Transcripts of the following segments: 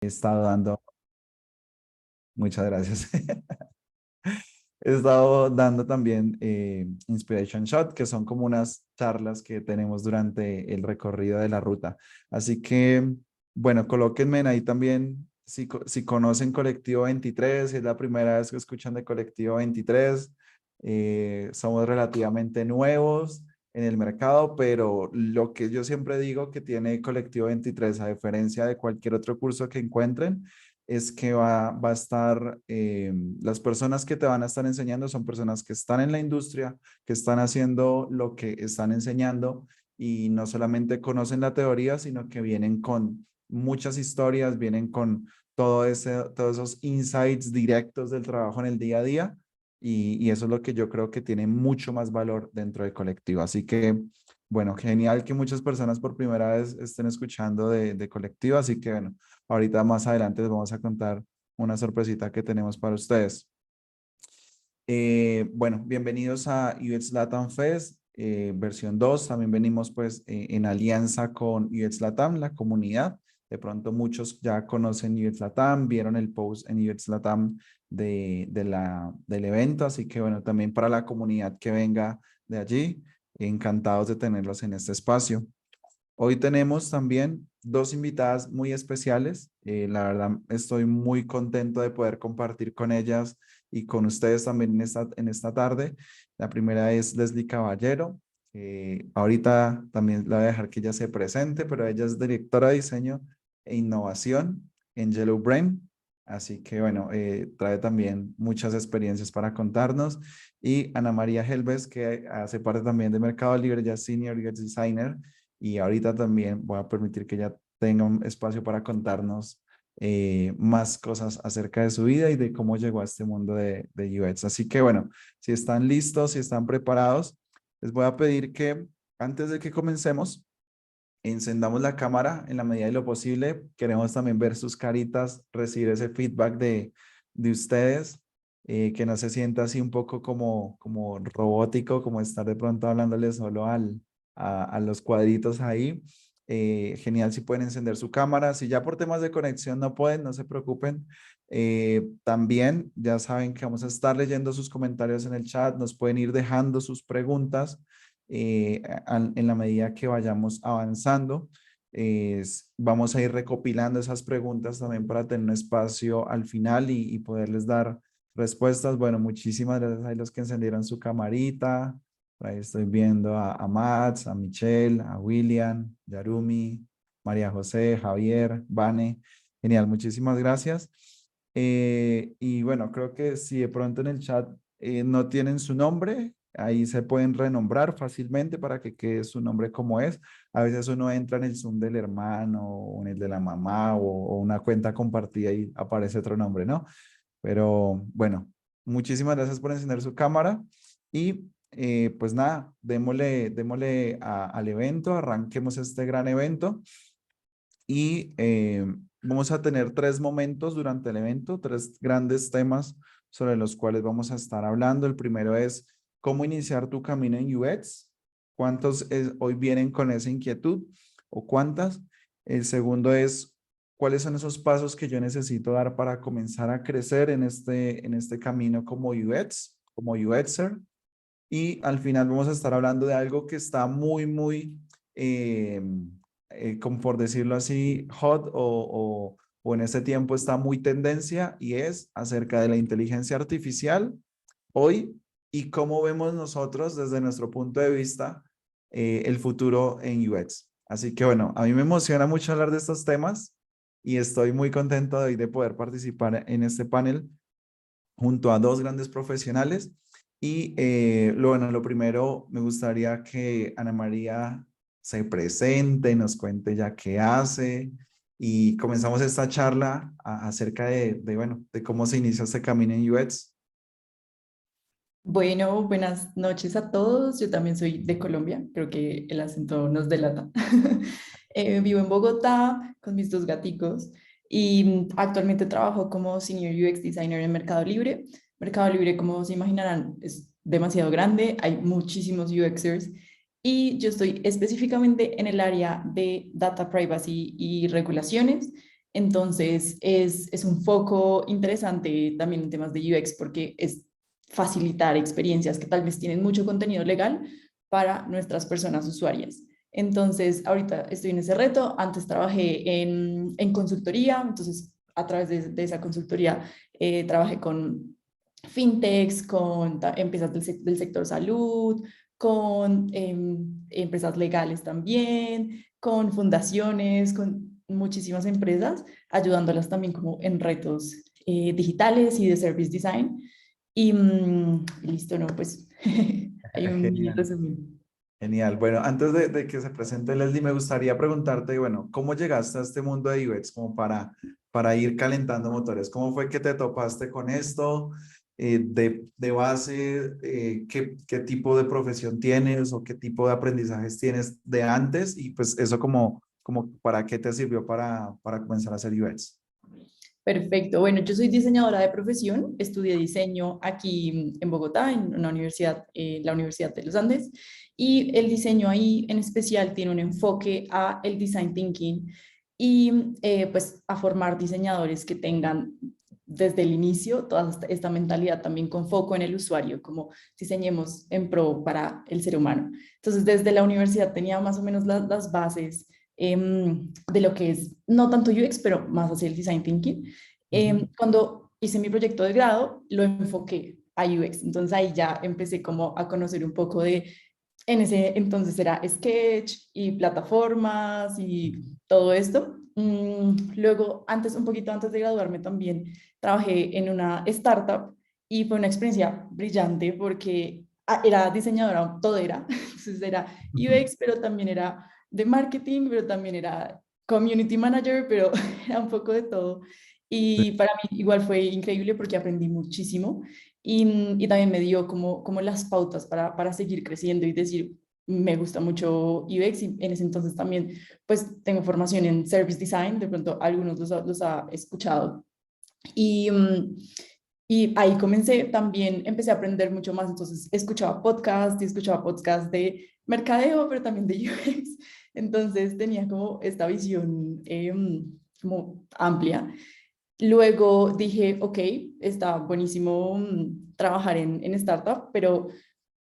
He estado dando, muchas gracias. He estado dando también Inspiration Shot, que son como unas charlas que tenemos durante el recorrido de la ruta. Así que, bueno, colóquenme ahí también si conocen Colectivo 23, si es la primera vez que escuchan de Colectivo 23. Somos relativamente nuevos en el mercado, pero lo que yo siempre digo que tiene Colectivo 23, a diferencia de cualquier otro curso que encuentren, es que va a estar, las personas que te van a estar enseñando son personas que están en la industria, que están haciendo lo que están enseñando y no solamente conocen la teoría, sino que vienen con muchas historias, vienen con todos esos insights directos del trabajo en el día a día y eso es lo que yo creo que tiene mucho más valor dentro del colectivo. Así que, bueno, genial que muchas personas por primera vez estén escuchando de colectivo, así que bueno. Ahorita más adelante les vamos a contar una sorpresita que tenemos para ustedes. Bueno, bienvenidos a UX Latam Fest, versión 2. También venimos pues en alianza con UX Latam, la comunidad. De pronto muchos ya conocen UX Latam, vieron el post en UX Latam del evento. Así que bueno, también para la comunidad que venga de allí, encantados de tenerlos en este espacio. Hoy tenemos también dos invitadas muy especiales. La verdad, estoy muy contento de poder compartir con ellas y con ustedes también en esta tarde. La primera es Leslie Caballero. Ahorita también la voy a dejar que ella se presente, pero ella es directora de diseño e innovación en Yellow Brain. Así que bueno, trae también muchas experiencias para contarnos. Y Ana María Helves, que hace parte también de Mercado Libre, ya Senior UX Designer y ahorita también voy a permitir que ella tenga un espacio para contarnos más cosas acerca de su vida y de cómo llegó a este mundo de UX. Así que bueno, si están listos, si están preparados, les voy a pedir que antes de que comencemos, encendamos la cámara en la medida de lo posible. Queremos también ver sus caritas, recibir ese feedback de ustedes, que no se sienta así un poco como robótico, como estar de pronto hablándole solo a los cuadritos ahí. Genial si pueden encender su cámara. Si ya por temas de conexión no pueden, no se preocupen. También ya saben que vamos a estar leyendo sus comentarios en el chat. Nos pueden ir dejando sus preguntas en la medida que vayamos avanzando. Vamos a ir recopilando esas preguntas también para tener un espacio al final y poderles dar respuestas. Bueno, muchísimas gracias a los que encendieron su camarita. Ahí estoy viendo a Mats, a Michelle, a William, Yarumi, María José, Javier, Vane. Genial, muchísimas gracias. Y bueno, creo que si de pronto en el chat no tienen su nombre, ahí se pueden renombrar fácilmente para que quede su nombre como es. A veces uno entra en el Zoom del hermano o en el de la mamá o una cuenta compartida y aparece otro nombre, ¿no? Pero bueno, muchísimas gracias por encender su cámara y pues nada, démosle al evento, arranquemos este gran evento y vamos a tener tres momentos durante el evento, tres grandes temas sobre los cuales vamos a estar hablando. El primero es cómo iniciar tu camino en UX. ¿Cuántos hoy vienen con esa inquietud o cuántas? El segundo es cuáles son esos pasos que yo necesito dar para comenzar a crecer en este camino como UX, como UXer. Y al final vamos a estar hablando de algo que está muy, eh, como por decirlo así, hot o en este tiempo está muy tendencia y es acerca de la inteligencia artificial hoy y cómo vemos nosotros desde nuestro punto de vista el futuro en UX. Así que bueno, a mí me emociona mucho hablar de estos temas y estoy muy contento de hoy de poder participar en este panel junto a dos grandes profesionales. Y bueno, lo primero, me gustaría que Ana María se presente, nos cuente ya qué hace y comenzamos esta charla acerca bueno, de cómo se inicia este camino en UX. Bueno, buenas noches a todos. Yo también soy de Colombia, creo que el acento nos delata. Vivo en Bogotá con mis dos gaticos y actualmente trabajo como Senior UX Designer en Mercado Libre. Mercado Libre, como se imaginarán, es demasiado grande, hay muchísimos UXers y yo estoy específicamente en el área de Data Privacy y regulaciones. Entonces, es un foco interesante también en temas de UX porque es facilitar experiencias que tal vez tienen mucho contenido legal para nuestras personas usuarias. Entonces, ahorita estoy en ese reto. Antes trabajé en consultoría, entonces a través de esa consultoría trabajé con fintechs, con empresas del sector salud, con empresas legales también, con fundaciones, con muchísimas empresas, ayudándolas también como en retos digitales y de service design. Y listo, ¿no? Pues hay un mini Genial. resumen. Genial. Bueno, antes de que se presente Leslie, me gustaría preguntarte, bueno, ¿cómo llegaste a este mundo de UX como para ir calentando motores? ¿Cómo fue que te topaste con esto? De base, ¿qué tipo de profesión tienes o qué tipo de aprendizajes tienes de antes? Y pues eso como ¿para qué te sirvió para comenzar a hacer UX? Perfecto. Bueno, yo soy diseñadora de profesión, estudié diseño aquí en Bogotá, en una universidad, la Universidad de los Andes, y el diseño ahí en especial tiene un enfoque a el design thinking y pues a formar diseñadores que tengan desde el inicio toda esta mentalidad también con foco en el usuario, como diseñemos en pro para el ser humano. Entonces, desde la universidad tenía más o menos las bases de lo que es, no tanto UX, pero más hacia el design thinking. Ujú. Cuando hice mi proyecto de grado, lo enfoqué a UX. Entonces ahí ya empecé como a conocer un poco de, en ese entonces era Sketch y plataformas y todo esto. Luego, un poquito antes de graduarme también, trabajé en una startup y fue una experiencia brillante porque era diseñadora todera, entonces era Ujú. UX, pero también era de marketing, pero también era community manager, pero era un poco de todo. Y para mí igual fue increíble porque aprendí muchísimo y también me dio como las pautas para seguir creciendo y decir, me gusta mucho UX y en ese entonces también pues tengo formación en Service Design, de pronto algunos los ha escuchado. Y, y ahí comencé, también empecé a aprender mucho más, entonces escuchaba podcast y escuchaba podcast de mercadeo, pero también de UX. Entonces tenía como esta visión como amplia. Luego dije, ok, está buenísimo trabajar en startup, pero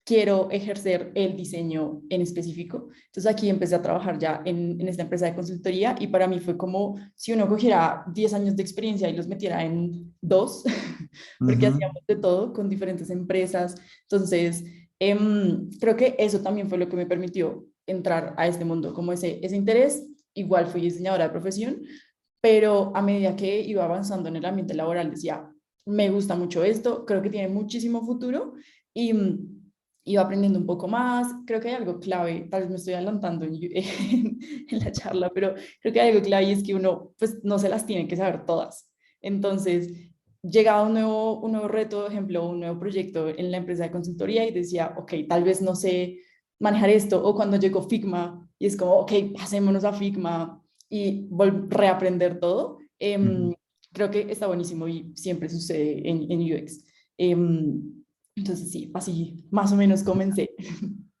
quiero ejercer el diseño en específico. Entonces aquí empecé a trabajar ya en esta empresa de consultoría y para mí fue como si uno cogiera 10 años de experiencia y los metiera en dos, porque Ujú. hacíamos de todo con diferentes empresas. Entonces, creo que eso también fue lo que me permitió entrar a este mundo, como ese interés. Igual fui diseñadora de profesión, pero a medida que iba avanzando en el ambiente laboral decía, me gusta mucho esto, creo que tiene muchísimo futuro y iba aprendiendo un poco más. Creo que hay algo clave, tal vez me estoy adelantando en la charla, pero creo que hay algo clave y es que uno pues no se las tiene que saber todas. Entonces, llegaba un nuevo reto, por ejemplo, un nuevo proyecto en la empresa de consultoría y decía, ok, tal vez no sé manejar esto, o cuando llegó Figma y es como, ok, pasémonos a Figma y reaprender todo. Ujú. Creo que está buenísimo y siempre sucede en UX. Entonces sí, así más o menos comencé.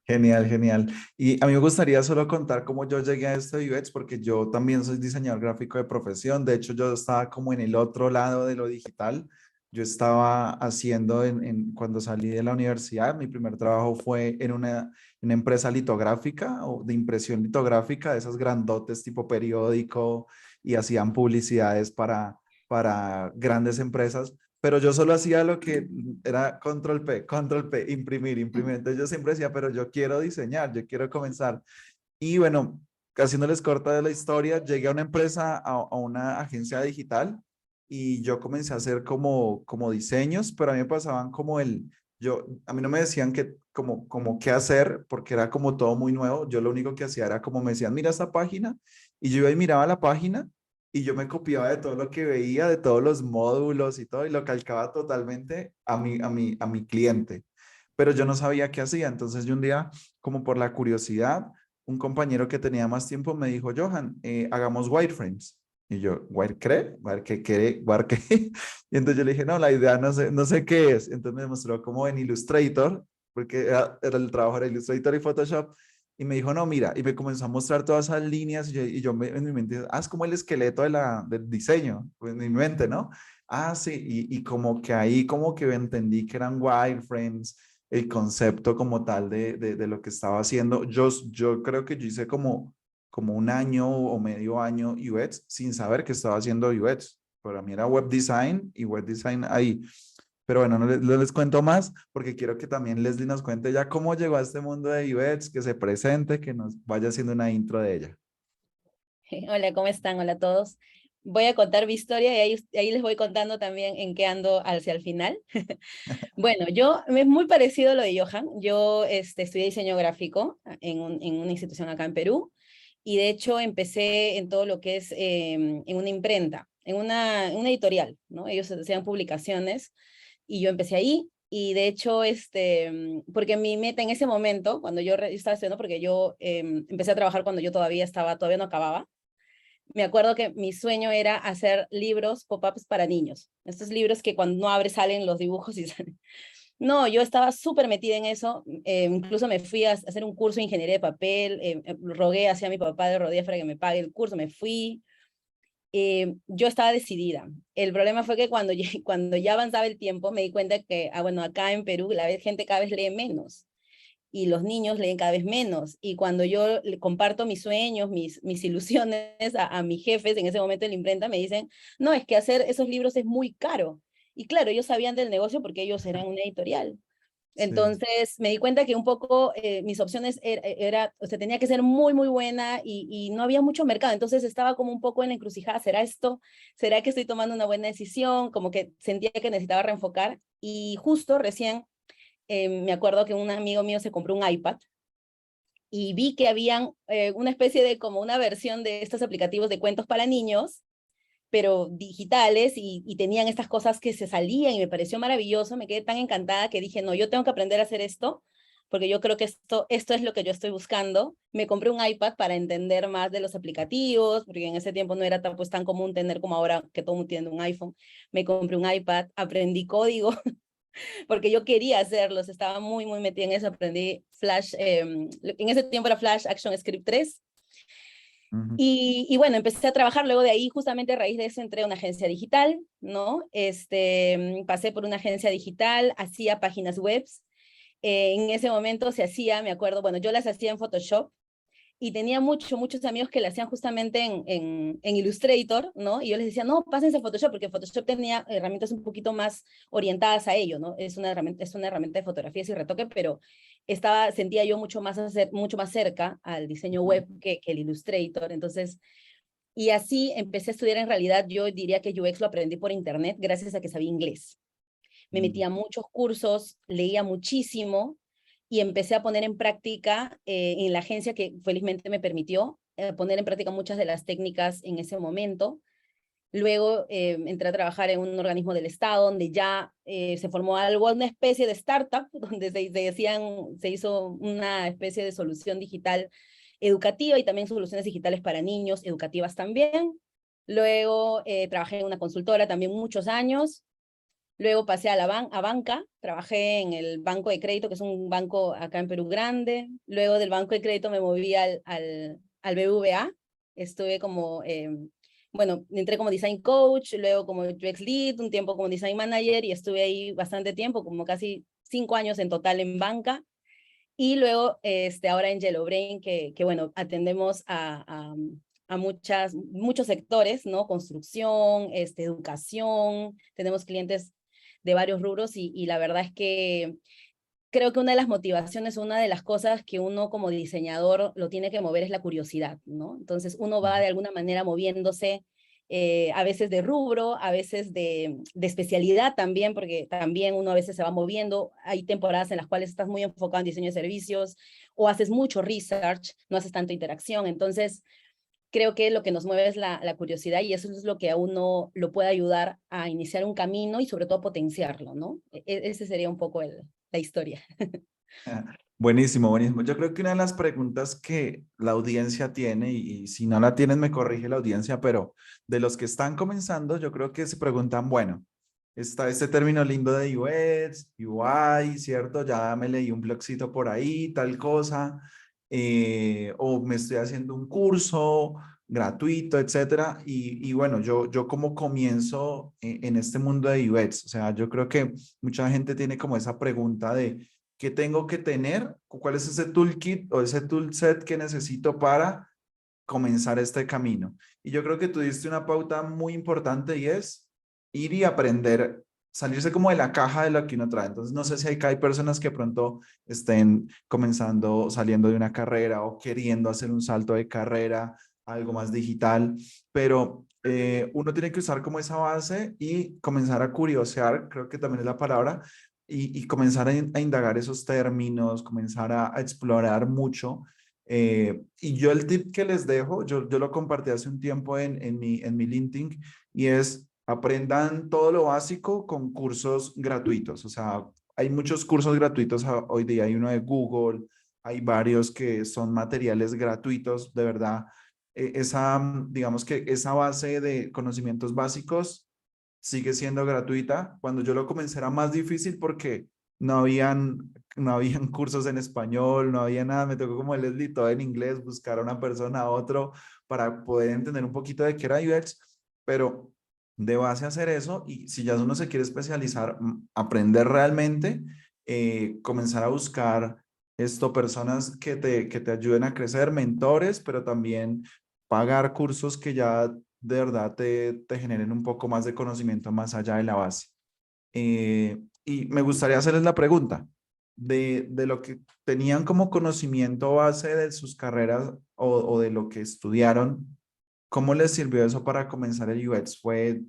Genial, genial. Y a mí me gustaría solo contar cómo yo llegué a este UX, porque yo también soy diseñador gráfico de profesión. De hecho, yo estaba como en el otro lado de lo digital. Yo estaba haciendo, cuando salí de la universidad, mi primer trabajo fue en una empresa litográfica o de impresión litográfica, de esas grandotes tipo periódico, y hacían publicidades para grandes empresas, pero yo solo hacía lo que era control P, imprimir, imprimir. Entonces yo siempre decía, pero yo quiero diseñar, yo quiero comenzar. Y bueno, haciéndoles corta de la historia, llegué a una empresa, a una agencia digital, y yo comencé a hacer como diseños, pero a mí me pasaban a mí no me decían como qué hacer, porque era como todo muy nuevo. Yo lo único que hacía era como me decían, mira esta página, y yo iba y miraba la página, y yo me copiaba de todo lo que veía, de todos los módulos y todo, y lo calcaba totalmente a mi cliente. Pero yo no sabía qué hacía. Entonces yo un día, como por la curiosidad, un compañero que tenía más tiempo me dijo, Johan, hagamos wireframes. Y yo, ¿wire qué? ¿Wire qué? ¿Qué? ¿Wire qué? Y entonces yo le dije, no, la idea no sé qué es. Entonces me mostró como en Illustrator, porque era el trabajo de Illustrator y Photoshop. y me dijo, no, mira, y me comenzó a mostrar todas esas líneas en mi mente, es como el esqueleto del diseño, pues en mi mente, ¿no? Sí, y como que ahí como que entendí que eran wireframes, el concepto como tal de lo que estaba haciendo. Yo creo que yo hice como un año o medio año UX sin saber que estaba haciendo UX. Para mí era web design y web design ahí. Pero bueno, no les cuento más porque quiero que también Leslie nos cuente ya cómo llegó a este mundo de UX, que se presente, que nos vaya haciendo una intro de ella. Hola, ¿cómo están? Hola a todos. Voy a contar mi historia y ahí les voy contando también en qué ando hacia el final. Bueno, es muy parecido a lo de Johan. Yo estudié diseño gráfico en una institución acá en Perú y de hecho empecé en todo lo que es en una imprenta, en una editorial, ¿no? Ellos hacían publicaciones y yo empecé ahí. Y de hecho, porque mi meta en ese momento, cuando yo estaba estudiando, porque yo empecé a trabajar cuando yo todavía no acababa, me acuerdo que mi sueño era hacer libros pop-ups para niños. Estos libros que cuando no abres salen los dibujos y salen. No, yo estaba súper metida en eso. Incluso me fui a hacer un curso de ingeniería de papel. Rogué hacia mi papá de rodillas para que me pague el curso. Me fui. Yo estaba decidida. El problema fue que cuando ya avanzaba el tiempo me di cuenta que, bueno, acá en Perú la gente cada vez lee menos y los niños leen cada vez menos. Y cuando yo le comparto mis sueños, mis ilusiones a mis jefes en ese momento en la imprenta, me dicen, no, es que hacer esos libros es muy caro. Y claro, ellos sabían del negocio porque ellos eran una editorial. Sí, Entonces me di cuenta que un poco mis opciones o sea, tenía que ser muy, muy buena y no había mucho mercado. Entonces estaba como un poco en la encrucijada, ¿será esto? ¿Será que estoy tomando una buena decisión? Como que sentía que necesitaba reenfocar y justo recién me acuerdo que un amigo mío se compró un iPad y vi que habían una especie de como una versión de estos aplicativos de cuentos para niños, pero digitales y tenían estas cosas que se salían y me pareció maravilloso, me quedé tan encantada que dije, no, yo tengo que aprender a hacer esto porque yo creo que esto es lo que yo estoy buscando. Me compré un iPad para entender más de los aplicativos, porque en ese tiempo no era pues, tan común tener como ahora que todo el mundo tiene un iPhone. Me compré un iPad, aprendí código, porque yo quería hacerlos, estaba muy, muy metida en eso, aprendí Flash, en ese tiempo era Flash ActionScript 3, ujú, y bueno, empecé a trabajar, luego de ahí, justamente a raíz de eso, entré a una agencia digital, ¿no? Pasé por una agencia digital, hacía páginas web, en ese momento se hacía, me acuerdo, bueno, yo las hacía en Photoshop, y tenía muchos amigos que lo hacían justamente en Illustrator, ¿no? Y yo les decía, no, pásense a Photoshop, porque Photoshop tenía herramientas un poquito más orientadas a ello, ¿no? Es una herramienta de fotografías y retoque, pero sentía yo mucho más cerca al diseño ujú, web que el Illustrator. Entonces, y así empecé a estudiar en realidad, yo diría que UX lo aprendí por internet gracias a que sabía inglés. Me mm, metía a muchos cursos, leía muchísimo y empecé a poner en práctica en la agencia que felizmente me permitió poner en práctica muchas de las técnicas en ese momento. Luego entré a trabajar en un organismo del Estado donde ya se formó algo, una especie de startup, donde se hizo una especie de solución digital educativa y también soluciones digitales para niños, educativas también. Luego trabajé en una consultora también muchos años. Luego pasé a banca, trabajé en el Banco de Crédito, que es un banco acá en Perú grande. Luego del Banco de Crédito me moví al BBVA. Estuve como, bueno, entré como Design Coach, luego como UX Lead, un tiempo como Design Manager y estuve ahí bastante tiempo, como casi 5 años en total en banca. Y luego ahora en Yellow Brain, que bueno, atendemos a muchos sectores, ¿no? Construcción, educación, tenemos clientes de varios rubros y la verdad es que creo que una de las motivaciones, una de las cosas que uno como diseñador lo tiene que mover es la curiosidad, ¿no? Entonces uno va ujú. de alguna manera moviéndose, a veces de rubro, a veces de especialidad también, porque también uno a veces se va moviendo. Hay temporadas en las cuales estás muy enfocado en diseño de servicios o haces mucho research, no haces tanto interacción. Entonces, creo que lo que nos mueve es la curiosidad y eso es lo que a uno lo puede ayudar a iniciar un camino y sobre todo potenciarlo, ¿no? Ese sería un poco la historia. Buenísimo, buenísimo. Yo creo que una de las preguntas que la audiencia tiene, y si no la tienen, me corrige la audiencia, pero de los que están comenzando, yo creo que se preguntan, bueno, está este término lindo de UX, UI, ¿cierto? Ya me leí un blogcito por ahí, tal cosa. o me estoy haciendo un curso gratuito, etcétera. Y bueno, yo como comienzo en este mundo de UX, o sea, yo creo que mucha gente tiene como esa pregunta de ¿qué tengo que tener? ¿Cuál es ese toolkit o ese toolset que necesito para comenzar este camino? Y yo creo que tú diste una pauta muy importante y es ir y aprender, salirse como de la caja de lo que uno trae. Entonces, no sé si hay personas que pronto estén comenzando, saliendo de una carrera o queriendo hacer un salto de carrera, algo más digital, pero uno tiene que usar como esa base y comenzar a curiosear, creo que también es la palabra, y comenzar a indagar esos términos, comenzar a explorar mucho. Y yo el tip que les dejo, yo lo compartí hace un tiempo en mi LinkedIn, y es aprendan todo lo básico con cursos gratuitos. O sea, hay muchos cursos gratuitos hoy día. Hay uno de Google, hay varios que son materiales gratuitos, de verdad. Digamos que esa base de conocimientos básicos sigue siendo gratuita. Cuando yo lo comencé era más difícil porque no habían cursos en español, no había nada. Me tocó como Leslie, todo en inglés, buscar a una persona, a otro, para poder entender un poquito de qué era UX, pero de base a hacer eso, y si ya uno se quiere especializar, aprender realmente, comenzar a buscar personas que te ayuden a crecer, mentores, pero también pagar cursos que ya de verdad te generen un poco más de conocimiento más allá de la base. Y me gustaría hacerles la pregunta de lo que tenían como conocimiento base de sus carreras o de lo que estudiaron. ¿Cómo les sirvió eso para comenzar el UX? ¿Fue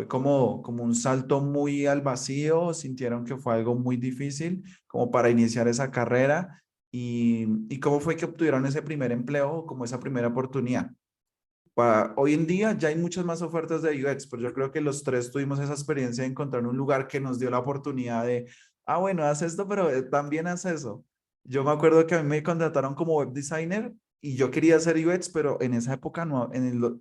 como un salto muy al vacío? ¿Sintieron que fue algo muy difícil como para iniciar esa carrera? ¿Y cómo fue que obtuvieron ese primer empleo, como esa primera oportunidad? Hoy en día ya hay muchas más ofertas de UX, pero yo creo que los tres tuvimos esa experiencia de encontrar un lugar que nos dio la oportunidad de, bueno, haz esto, pero también haz eso. Yo me acuerdo que a mí me contrataron como web designer y yo quería hacer UX, pero en esa época no,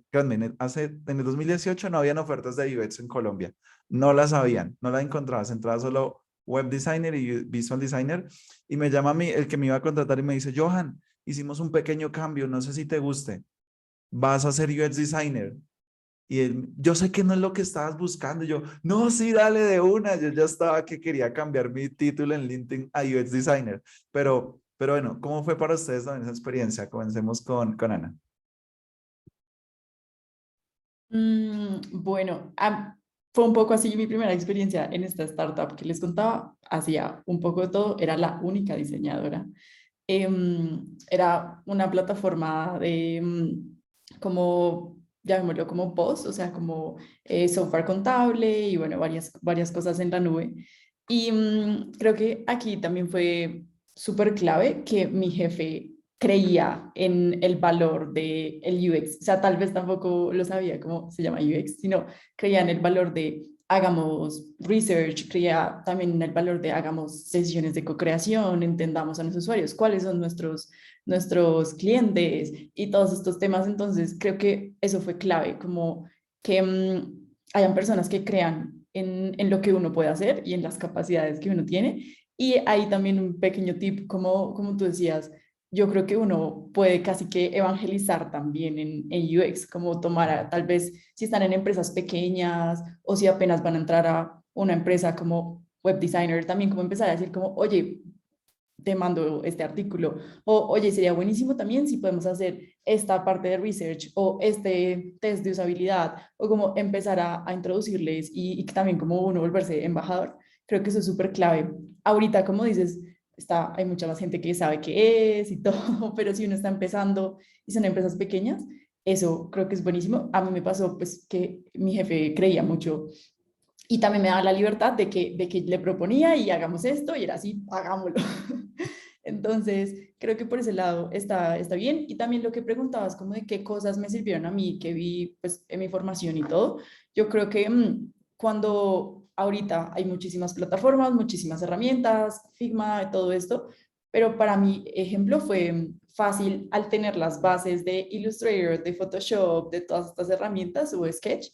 créanme, en el 2018 no habían ofertas de UX en Colombia. No las habían, no las encontrabas. Entraba solo web designer y visual designer, y me llama a mí el que me iba a contratar y me dice, Johan, hicimos un pequeño cambio, no sé si te guste, vas a ser UX designer. Y él, yo sé que no es lo que estabas buscando. Y yo, no, sí, dale de una. Yo ya estaba que quería cambiar mi título en LinkedIn a UX designer. Pero bueno, ¿cómo fue para ustedes también esa experiencia? Comencemos con Ana. Bueno, fue un poco así mi primera experiencia en esta startup que les contaba. Hacía un poco de todo, era la única diseñadora. Era una plataforma de como, llamémoslo como POS, o sea, como software contable y bueno, varias cosas en la nube. Y creo que aquí también fue súper clave que mi jefe creía en el valor del UX. O sea, tal vez tampoco lo sabía cómo se llama UX, sino creía en el valor de hagamos research, creía también en el valor de hagamos sesiones de co-creación, entendamos a nuestros usuarios, cuáles son nuestros clientes y todos estos temas. Entonces, creo que eso fue clave, como que hayan personas que crean en lo que uno puede hacer y en las capacidades que uno tiene. Y hay también un pequeño tip, como tú decías, yo creo que uno puede casi que evangelizar también en UX, como tal vez si están en empresas pequeñas o si apenas van a entrar a una empresa como web designer, también como empezar a decir como, oye, te mando este artículo, o oye, sería buenísimo también si podemos hacer esta parte de research o este test de usabilidad, o como empezar a introducirles y también como uno volverse embajador. Creo que eso es súper clave. Ahorita, como dices, hay mucha más gente que sabe qué es y todo, pero si uno está empezando y son empresas pequeñas, eso creo que es buenísimo. A mí me pasó pues que mi jefe creía mucho y también me daba la libertad de que le proponía y hagamos esto y era así, hagámoslo. Entonces, creo que por ese lado está bien. Y también lo que preguntabas, como de qué cosas me sirvieron a mí, que vi pues en mi formación y todo, yo creo que cuando ahorita hay muchísimas plataformas, muchísimas herramientas, Figma, todo esto, pero para mí, ejemplo, fue fácil al tener las bases de Illustrator, de Photoshop, de todas estas herramientas o Sketch,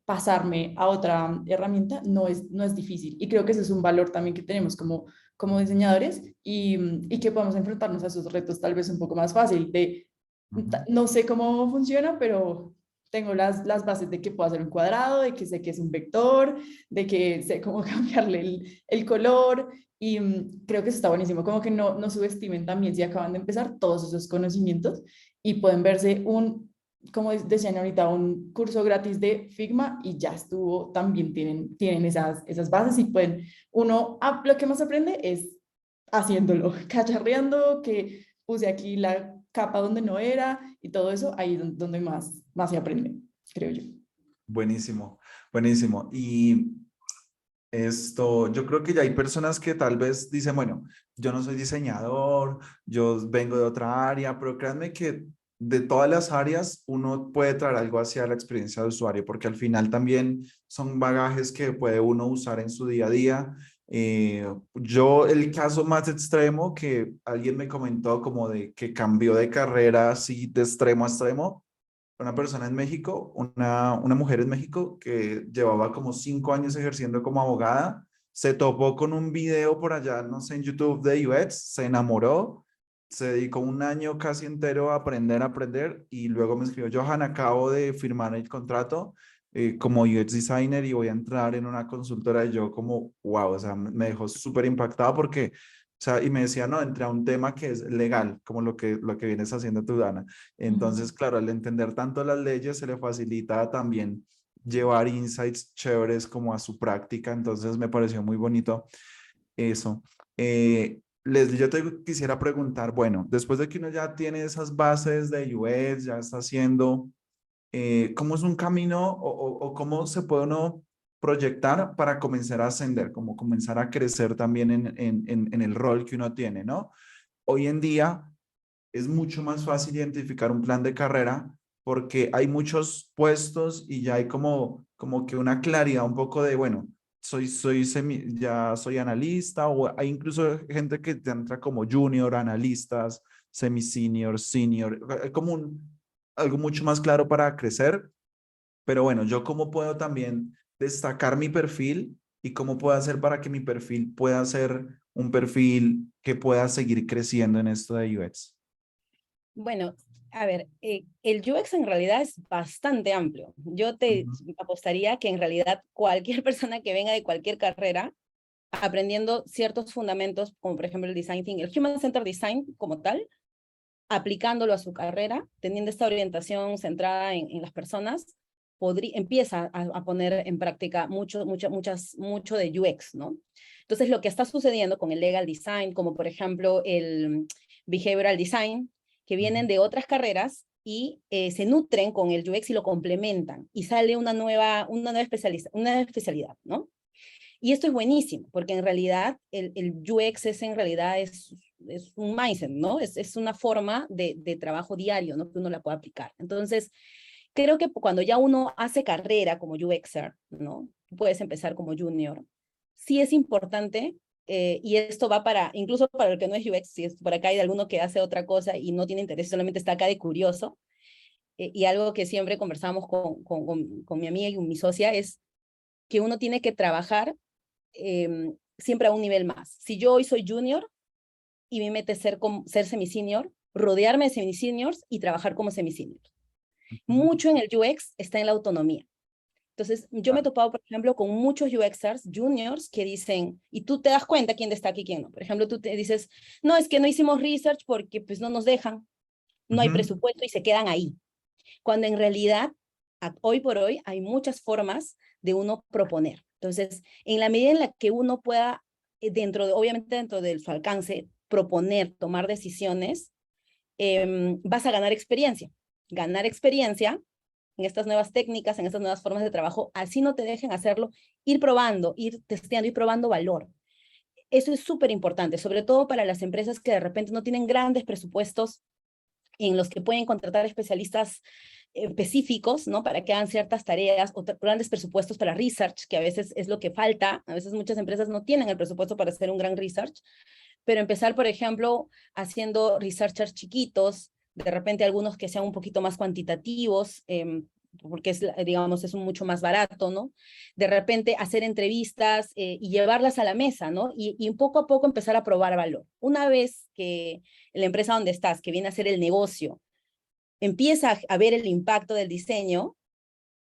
pasarme a otra herramienta no es difícil. Y creo que ese es un valor también que tenemos como diseñadores y que podemos enfrentarnos a esos retos tal vez un poco más fácil de Ujú. no sé cómo funciona, pero tengo las bases de que puedo hacer un cuadrado, de que sé que es un vector, de que sé cómo cambiarle el color y creo que eso está buenísimo, como que no subestimen también si acaban de empezar todos esos conocimientos y pueden verse como decían ahorita, un curso gratis de Figma y ya estuvo, también tienen esas bases y pueden, lo que más aprende es haciéndolo, cacharreando, que puse aquí la capa donde no era y todo eso, ahí es donde más se aprende, creo yo. Buenísimo, buenísimo. Y esto, yo creo que ya hay personas que tal vez dicen, bueno, yo no soy diseñador, yo vengo de otra área, pero créanme que de todas las áreas uno puede traer algo hacia la experiencia de usuario, porque al final también son bagajes que puede uno usar en su día a día. Yo, el caso más extremo que alguien me comentó como de que cambió de carrera así de extremo a extremo, una persona en México, una mujer en México que llevaba como 5 años ejerciendo como abogada, se topó con un video por allá, no sé, en YouTube de UX, se enamoró, se dedicó un año casi entero a aprender y luego me escribió, Johan, acabo de firmar el contrato como UX designer y voy a entrar en una consultora y yo como, wow, o sea, me dejó súper impactado porque, o sea, y me decía, no, entré a un tema que es legal, como lo que vienes haciendo tú, Dana. Ujú. Entonces, claro, al entender tanto las leyes, se le facilita también llevar insights chéveres como a su práctica. Entonces, me pareció muy bonito eso. Leslie, yo te quisiera preguntar, bueno, después de que uno ya tiene esas bases de UX, ya está haciendo, ¿cómo es un camino o cómo se puede uno proyectar para comenzar a ascender, como comenzar a crecer también en el rol que uno tiene, ¿no? Hoy en día es mucho más fácil identificar un plan de carrera porque hay muchos puestos y ya hay como que una claridad un poco de, bueno, ya soy analista o hay incluso gente que te entra como junior, analistas, semi-senior, senior, hay como algo mucho más claro para crecer, pero bueno, yo cómo puedo también destacar mi perfil y cómo puedo hacer para que mi perfil pueda ser un perfil que pueda seguir creciendo en esto de UX. Bueno, a ver, el UX en realidad es bastante amplio. Yo te Ujú, apostaría que en realidad cualquier persona que venga de cualquier carrera, aprendiendo ciertos fundamentos, como por ejemplo el design thinking, el Human Centered Design como tal, aplicándolo a su carrera, teniendo esta orientación centrada en las personas, empieza a poner en práctica mucho de UX, ¿no? Entonces, lo que está sucediendo con el legal design, como por ejemplo el behavioral design, que ujú. vienen de otras carreras y se nutren con el UX y lo complementan, y sale una nueva especialidad, ¿no? Y esto es buenísimo, porque en realidad el UX es un mindset, ¿no? Es una forma de trabajo diario, ¿no? Que uno la puede aplicar. Entonces, creo que cuando ya uno hace carrera como UXer, ¿no? Puedes empezar como junior. Sí es importante, y esto va incluso para el que no es UX, si es por acá hay alguno que hace otra cosa y no tiene interés, solamente está acá de curioso, y algo que siempre conversamos con mi amiga y con mi socia es que uno tiene que trabajar siempre a un nivel más. Si yo hoy soy junior y mi meta es ser semi-senior, rodearme de semi-seniors y trabajar como semi-senior. Ujú. Mucho en el UX está en la autonomía. Entonces, yo me he Claro. topado, por ejemplo, con muchos UXers juniors que dicen, y tú te das cuenta quién destaca y quién no. Por ejemplo, tú te dices, no, es que no hicimos research porque pues no nos dejan, no hay Ujú. presupuesto y se quedan ahí. Cuando en realidad, hoy por hoy, hay muchas formas de uno proponer. Entonces, en la medida en la que uno pueda, obviamente dentro de su alcance, proponer, tomar decisiones, vas a ganar experiencia. Ganar experiencia en estas nuevas técnicas, en estas nuevas formas de trabajo, así no te dejen hacerlo, ir probando, ir testeando, ir probando valor. Eso es súper importante, sobre todo para las empresas que de repente no tienen grandes presupuestos en los que pueden contratar especialistas específicos, ¿no? Para que hagan ciertas tareas o grandes presupuestos para research, que a veces es lo que falta. A veces muchas empresas no tienen el presupuesto para hacer un gran research, pero empezar, por ejemplo, haciendo researchers chiquitos, de repente algunos que sean un poquito más cuantitativos, porque es, digamos, es mucho más barato, ¿no? De repente hacer entrevistas y llevarlas a la mesa, ¿no? Y poco a poco empezar a probar valor. Una vez que la empresa donde estás, que viene a ser el negocio, empieza a ver el impacto del diseño,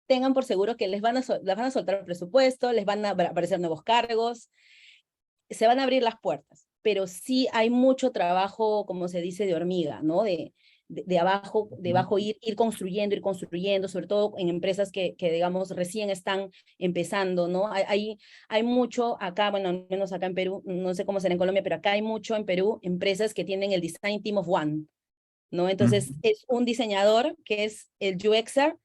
tengan por seguro que les van a soltar el presupuesto, les van a aparecer nuevos cargos, se van a abrir las puertas, pero sí hay mucho trabajo, como se dice, de hormiga, ¿no? De abajo ir construyendo, sobre todo en empresas que, digamos, recién están empezando, ¿no? Hay mucho acá, bueno, al menos acá en Perú, no sé cómo será en Colombia, pero acá hay mucho en Perú empresas que tienen el Design Team of One, ¿no? Entonces, es un diseñador que es el UXer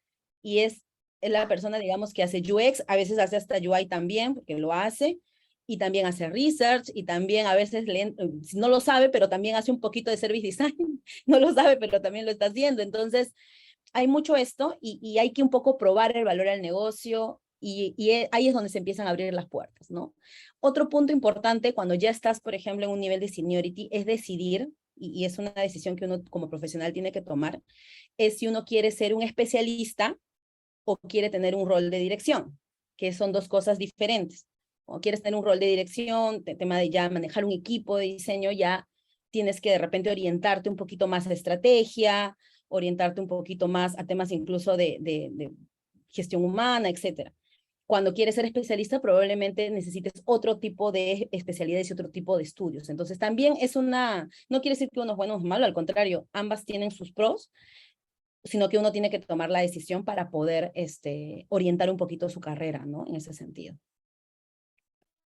y es la persona, digamos, que hace UX, a veces hace hasta UI también, porque lo hace, y también hace research, y también a veces no lo sabe, pero también hace un poquito de service design, no lo sabe, pero también lo está haciendo. Entonces, hay mucho esto y hay que un poco probar el valor al negocio y ahí es donde se empiezan a abrir las puertas, ¿no? Otro punto importante cuando ya estás, por ejemplo, en un nivel de seniority es decidir, y es una decisión que uno como profesional tiene que tomar, es si uno quiere ser un especialista o quiere tener un rol de dirección, que son dos cosas diferentes. O quieres tener un rol de dirección, tema de ya manejar un equipo de diseño, ya tienes que de repente orientarte un poquito más a estrategia, orientarte un poquito más a temas incluso de gestión humana, etcétera. Cuando quieres ser especialista, probablemente necesites otro tipo de especialidades y otro tipo de estudios. Entonces, también es no quiere decir que uno es bueno o malo, al contrario, ambas tienen sus pros, sino que uno tiene que tomar la decisión para poder orientar un poquito su carrera, ¿no? En ese sentido.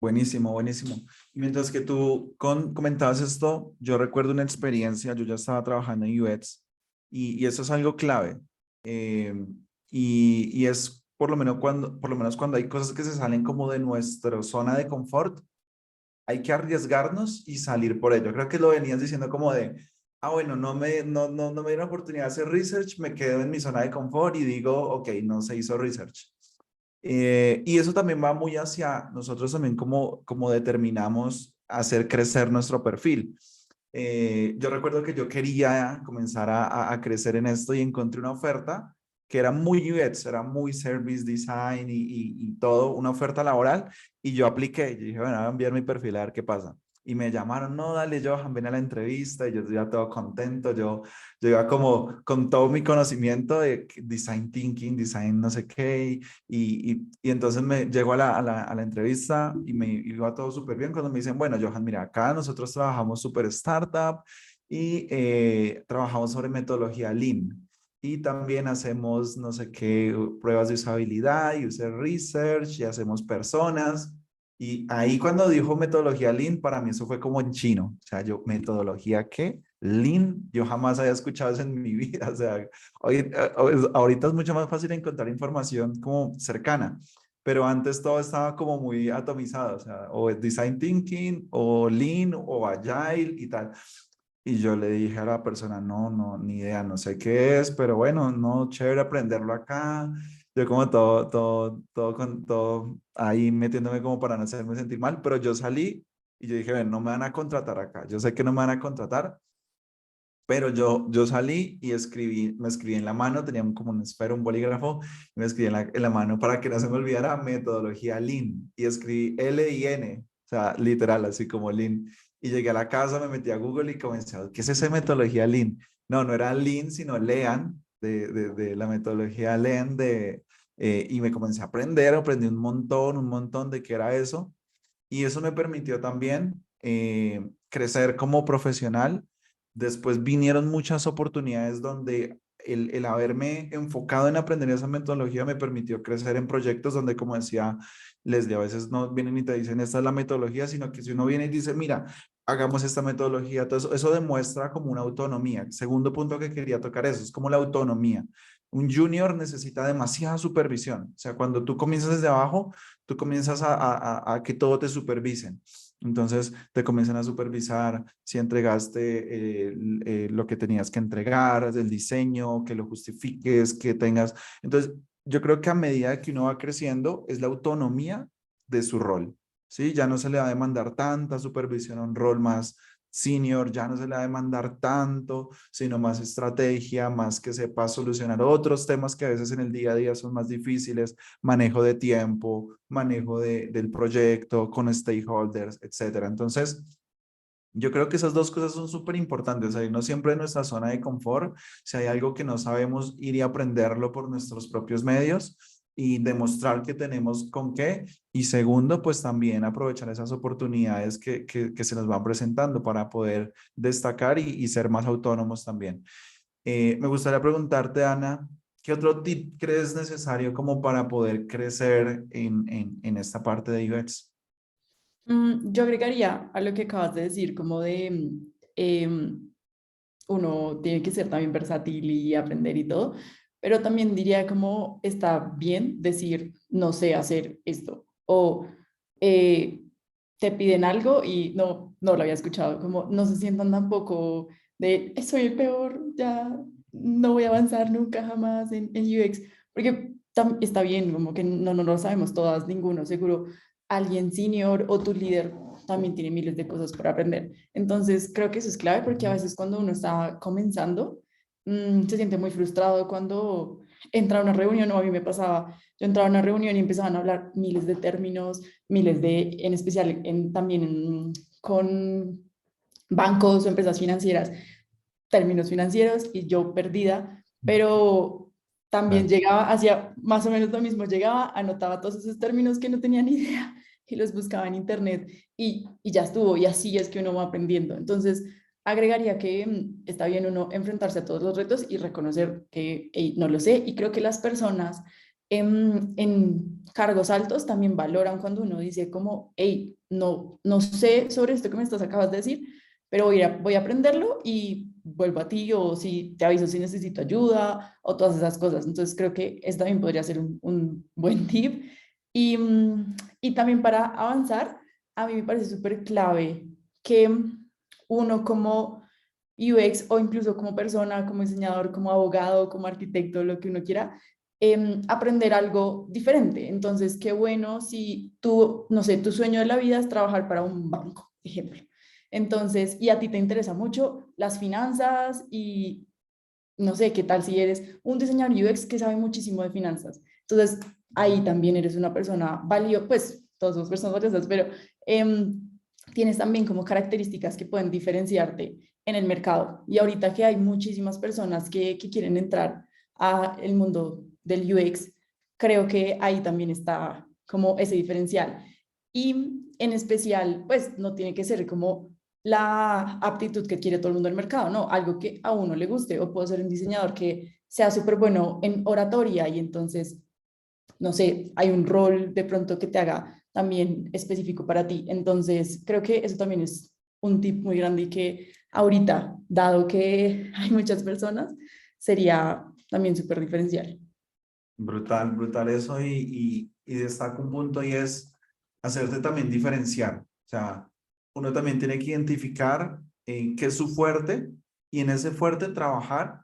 Buenísimo, buenísimo. Y mientras que tú comentabas esto, yo recuerdo una experiencia, yo ya estaba trabajando en UX y eso es algo clave. Eh, y es por lo menos cuando hay cosas que se salen como de nuestra zona de confort, hay que arriesgarnos y salir por ello. Creo que lo venías diciendo como de, bueno, no me dieron oportunidad de hacer research, me quedo en mi zona de confort y digo, ok, no se hizo research. Y eso también va muy hacia nosotros también como determinamos hacer crecer nuestro perfil. Yo recuerdo que yo quería comenzar a crecer en esto y encontré una oferta que era muy UX, era muy service design y todo, una oferta laboral, y yo apliqué, yo dije, bueno, voy a enviar mi perfil a ver qué pasa. Y me llamaron, no, dale, Johan, ven a la entrevista, y yo ya todo contento, yo iba como con todo mi conocimiento de design thinking, design no sé qué, y entonces me llego a la entrevista y me iba todo súper bien cuando me dicen, bueno, Johan, mira, acá nosotros trabajamos súper startup y trabajamos sobre metodología Lean. Y también hacemos no sé qué pruebas de usabilidad y user research y hacemos personas. Y ahí cuando dijo metodología Lean, para mí eso fue como en chino. O sea, yo, ¿metodología qué? Lean, yo jamás había escuchado eso en mi vida. O sea, ahorita es mucho más fácil encontrar información como cercana, pero antes todo estaba como muy atomizado. O sea, o es Design Thinking, o Lean, o Agile y tal. Y yo le dije a la persona, no, ni idea, no sé qué es, pero bueno, no, chévere aprenderlo acá. Yo como todo ahí metiéndome como para no hacerme sentir mal, pero yo salí y yo dije, ven, no me van a contratar acá. Yo sé que no me van a contratar, pero yo salí y me escribí en la mano, tenía como un esfero, un bolígrafo, y me escribí en la mano para que no se me olvidara metodología Lean. Y escribí L-I-N, o sea, literal, así como Lean. Y llegué a la casa, me metí a Google y comencé, ¿qué es esa metodología Lean? No era Lean, sino Lean, de la metodología Lean, y me comencé a aprendí un montón de qué era eso. Y eso me permitió también crecer como profesional. Después vinieron muchas oportunidades donde el haberme enfocado en aprender esa metodología me permitió crecer en proyectos donde, como decía Leslie, a veces no vienen y te dicen esta es la metodología, sino que si uno viene y dice, mira, hagamos esta metodología, entonces eso demuestra como una autonomía. Segundo punto que quería tocar, eso es como la autonomía. Un junior necesita demasiada supervisión. O sea, cuando tú comienzas desde abajo, tú comienzas a que todo te supervisen. Entonces te comienzan a supervisar si entregaste lo que tenías que entregar, el diseño, que lo justifiques, que tengas. Entonces, yo creo que a medida que uno va creciendo, es la autonomía de su rol. ¿Sí? Ya no se le va a demandar tanta supervisión a un rol más senior, ya no se le va a demandar tanto, sino más estrategia, más que sepa solucionar otros temas que a veces en el día a día son más difíciles, manejo de tiempo, manejo del proyecto con stakeholders, etcétera. Entonces, yo creo que esas dos cosas son súper importantes, salirnos siempre de nuestra zona de confort. Si hay algo que no sabemos, ir y aprenderlo por nuestros propios medios y demostrar que tenemos con qué. Y segundo, pues también aprovechar esas oportunidades que se nos van presentando para poder destacar y ser más autónomos también. Me gustaría preguntarte, Ana, ¿qué otro tip crees necesario como para poder crecer en esta parte de UX? Yo agregaría a lo que acabas de decir, como de uno tiene que ser también versátil y aprender y todo, pero también diría como está bien decir no sé hacer esto o eh, te piden algo y no lo había escuchado, como no se sientan tampoco de soy el peor, ya no voy a avanzar nunca jamás en UX, porque está bien, como que no lo sabemos todas, ninguno, seguro alguien senior o tu líder también tiene miles de cosas por aprender. Entonces, creo que eso es clave porque a veces cuando uno está comenzando, se siente muy frustrado cuando entra a una reunión, o a mí me pasaba, yo entraba a una reunión y empezaban a hablar miles de términos, miles de, en especial también con bancos o empresas financieras, términos financieros y yo perdida, pero también Claro. llegaba, hacía más o menos lo mismo, llegaba, anotaba todos esos términos que no tenía ni idea y los buscaba en internet y ya estuvo, y así es que uno va aprendiendo. Entonces, agregaría que está bien uno enfrentarse a todos los retos y reconocer que hey, no lo sé, y creo que las personas en cargos altos también valoran cuando uno dice como, hey, no sé sobre esto que me acabas de decir, pero voy a aprenderlo y vuelvo a ti o si te aviso si necesito ayuda o todas esas cosas. Entonces creo que este también podría ser un buen tip. Y también para avanzar, a mí me parece súper clave que uno como UX o incluso como persona, como diseñador, como abogado, como arquitecto, lo que uno quiera, aprender algo diferente. Entonces, qué bueno si tú, no sé, tu sueño de la vida es trabajar para un banco, ejemplo. Entonces, y a ti te interesa mucho las finanzas y no sé, qué tal si eres un diseñador UX que sabe muchísimo de finanzas. Entonces, ahí también eres una persona valiosa, pues todas somos personas valiosas, pero tienes también como características que pueden diferenciarte en el mercado. Y ahorita que hay muchísimas personas que quieren entrar al mundo del UX, creo que ahí también está como ese diferencial. Y en especial, pues no tiene que ser como la aptitud que quiere todo el mundo del mercado, no, algo que a uno le guste, o puedo ser un diseñador que sea súper bueno en oratoria y entonces, no sé, hay un rol de pronto que te haga también específico para ti. Entonces, creo que eso también es un tip muy grande y que ahorita, dado que hay muchas personas, sería también súper diferencial. Brutal, brutal eso y destaco un punto y es hacerte también diferenciar. O sea, uno también tiene que identificar qué es su fuerte y en ese fuerte trabajar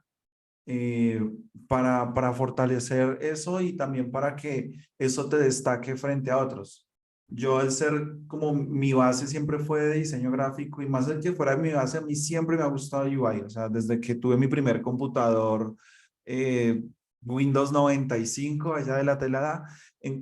eh, para fortalecer eso y también para que eso te destaque frente a otros. Yo al ser como mi base siempre fue de diseño gráfico y más el que fuera de mi base, a mí siempre me ha gustado UI. O sea, desde que tuve mi primer computador eh, Windows 95 allá de la telada,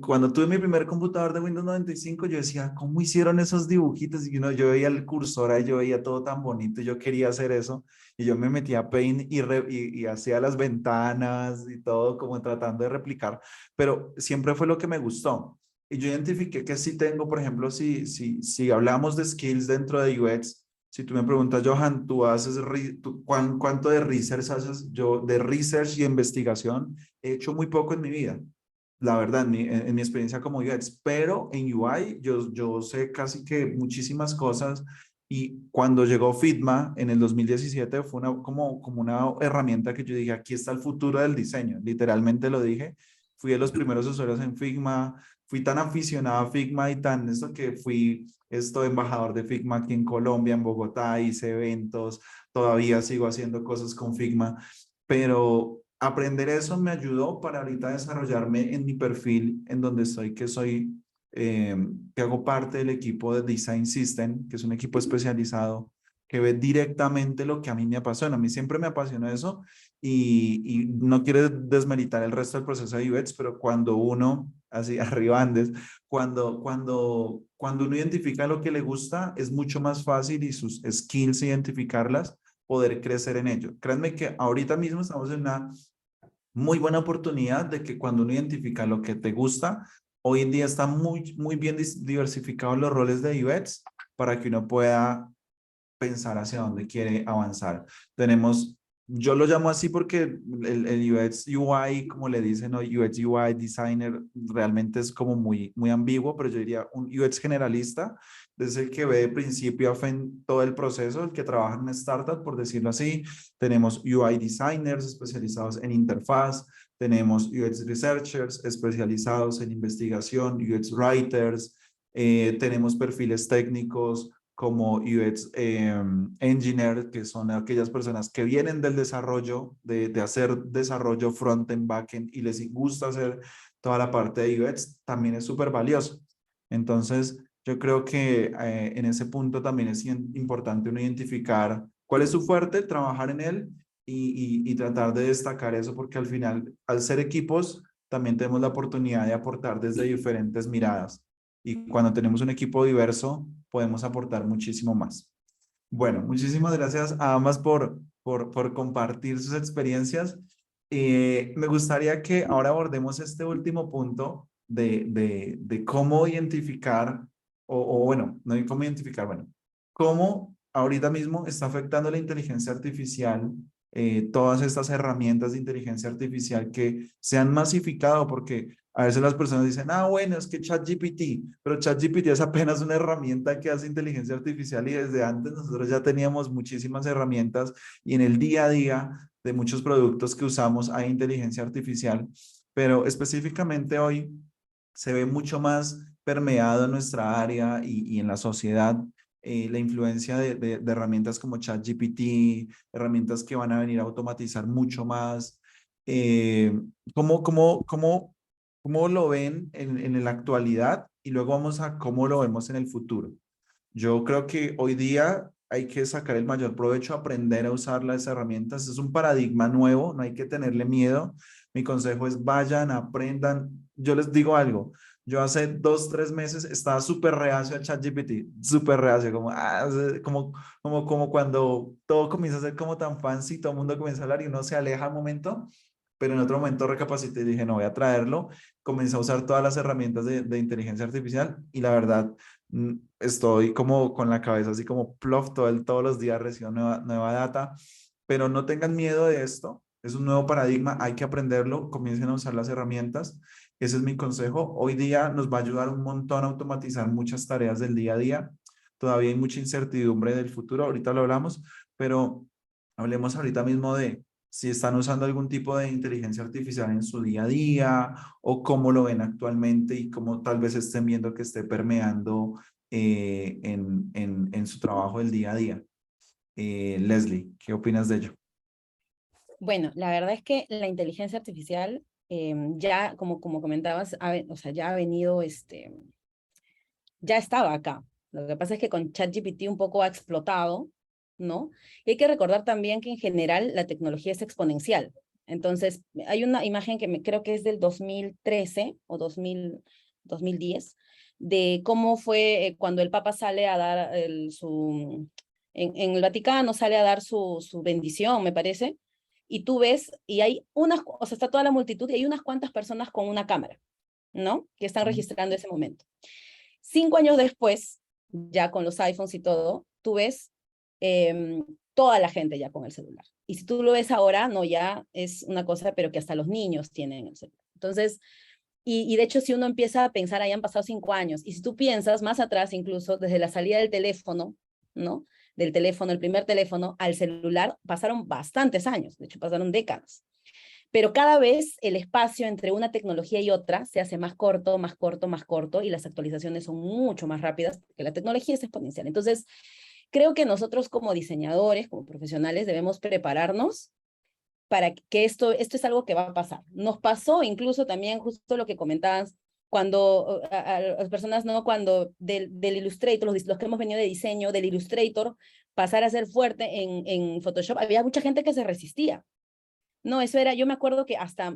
cuando tuve mi primer computador de Windows 95, yo decía, ¿cómo hicieron esos dibujitos? Y yo veía el cursor ahí, yo veía todo tan bonito, yo quería hacer eso. Y yo me metía a Paint y hacía las ventanas y todo como tratando de replicar, pero siempre fue lo que me gustó. Y yo identifiqué que sí tengo, por ejemplo, si hablamos de skills dentro de UX, si tú me preguntas, Johan, ¿tú haces, cuánto de research haces? Yo de research y investigación he hecho muy poco en mi vida, la verdad, en mi experiencia como UX, pero en UI yo sé casi que muchísimas cosas y cuando llegó Figma en el 2017 fue como una herramienta que yo dije, aquí está el futuro del diseño, literalmente lo dije, fui de los primeros usuarios en Figma, fui tan aficionado a Figma y tan eso que fui embajador de Figma aquí en Colombia, en Bogotá, hice eventos, todavía sigo haciendo cosas con Figma, pero aprender eso me ayudó para ahorita desarrollarme en mi perfil, en donde estoy, que hago parte del equipo de Design System, que es un equipo especializado que ve directamente lo que a mí me apasiona. A mí siempre me apasionó eso y no quiero desmeritar el resto del proceso de UX, pero cuando uno, así arriba Andes, cuando uno identifica lo que le gusta, es mucho más fácil y sus skills identificarlas, poder crecer en ello. Créanme que ahorita mismo estamos en una muy buena oportunidad de que cuando uno identifica lo que te gusta, hoy en día está muy bien diversificados los roles de UX para que uno pueda pensar hacia dónde quiere avanzar. Tenemos, yo lo llamo así porque el UX UI, como le dicen, ¿no? UX UI designer, realmente es como muy ambiguo, pero yo diría un UX generalista, es el que ve de principio a fin todo el proceso, el que trabaja en una startup, por decirlo así. Tenemos UI designers especializados en interfaz, tenemos UX researchers especializados en investigación, UX writers, tenemos perfiles técnicos como UX Engineer, que son aquellas personas que vienen del desarrollo, de hacer desarrollo front-end, back-end, y les gusta hacer toda la parte de UX, también es súper valioso. Entonces, yo creo que en ese punto también es importante uno identificar cuál es su fuerte, trabajar en él y tratar de destacar eso, porque al final, al ser equipos, también tenemos la oportunidad de aportar desde diferentes miradas. Y cuando tenemos un equipo diverso, podemos aportar muchísimo más. Bueno, muchísimas gracias a ambas por compartir sus experiencias. Me gustaría que ahora abordemos este último punto de cómo identificar, o bueno, no hay cómo identificar, bueno, cómo ahorita mismo está afectando la inteligencia artificial, todas estas herramientas de inteligencia artificial que se han masificado, porque a veces las personas dicen, ah, bueno, es que ChatGPT, pero ChatGPT es apenas una herramienta que hace inteligencia artificial y desde antes nosotros ya teníamos muchísimas herramientas y en el día a día de muchos productos que usamos hay inteligencia artificial, pero específicamente hoy se ve mucho más permeado en nuestra área y en la sociedad la influencia de herramientas como ChatGPT, herramientas que van a venir a automatizar mucho más. Eh, ¿cómo, cómo, cómo, ¿Cómo lo ven en la actualidad? Y luego vamos a cómo lo vemos en el futuro. Yo creo que hoy día hay que sacar el mayor provecho, aprender a usar las herramientas. Es un paradigma nuevo, no hay que tenerle miedo. Mi consejo es vayan, aprendan. Yo les digo algo. Yo hace 2, 3 meses estaba súper reacio a ChatGPT, súper reacio, como cuando todo comienza a ser como tan fancy, todo el mundo comienza a hablar y uno se aleja un momento, pero en otro momento recapacité y dije, no voy a traerlo. Comencé a usar todas las herramientas de inteligencia artificial y la verdad estoy como con la cabeza así como plof, todos los días recibo nueva data, pero no tengan miedo de esto, es un nuevo paradigma, hay que aprenderlo, comiencen a usar las herramientas, ese es mi consejo. Hoy día nos va a ayudar un montón a automatizar muchas tareas del día a día, todavía hay mucha incertidumbre del futuro, ahorita lo hablamos, pero hablemos ahorita mismo de si están usando algún tipo de inteligencia artificial en su día a día o cómo lo ven actualmente y cómo tal vez estén viendo que esté permeando en su trabajo del día a día. Leslie, ¿qué opinas de ello? Bueno, la verdad es que la inteligencia artificial ya, como comentabas, o sea, ya ha venido, ya estaba acá. Lo que pasa es que con ChatGPT un poco ha explotado, ¿no? Y hay que recordar también que en general la tecnología es exponencial. Entonces, hay una imagen que creo que es del 2013 o 2010, de cómo fue cuando el Papa sale a dar en el Vaticano sale a dar su bendición, me parece, y tú ves, y hay o sea, está toda la multitud y hay unas cuantas personas con una cámara, ¿no? Que están registrando ese momento. 5 años después, ya con los iPhones y todo, tú ves toda la gente ya con el celular. Y si tú lo ves ahora, no, ya es una cosa, pero que hasta los niños tienen el celular. Entonces, y de hecho, si uno empieza a pensar, ahí han pasado 5 años, y si tú piensas más atrás, incluso desde la salida del teléfono, ¿no? Del teléfono, el primer teléfono, al celular, pasaron bastantes años, de hecho, pasaron décadas. Pero cada vez el espacio entre una tecnología y otra se hace más corto, más corto, más corto, y las actualizaciones son mucho más rápidas porque la tecnología es exponencial. Entonces, creo que nosotros como diseñadores, como profesionales, debemos prepararnos para que esto es algo que va a pasar. Nos pasó incluso también justo lo que comentabas cuando a las personas, ¿no? Cuando del Illustrator, los que hemos venido de diseño, del Illustrator, pasar a ser fuerte en Photoshop, había mucha gente que se resistía. No, eso era, yo me acuerdo que hasta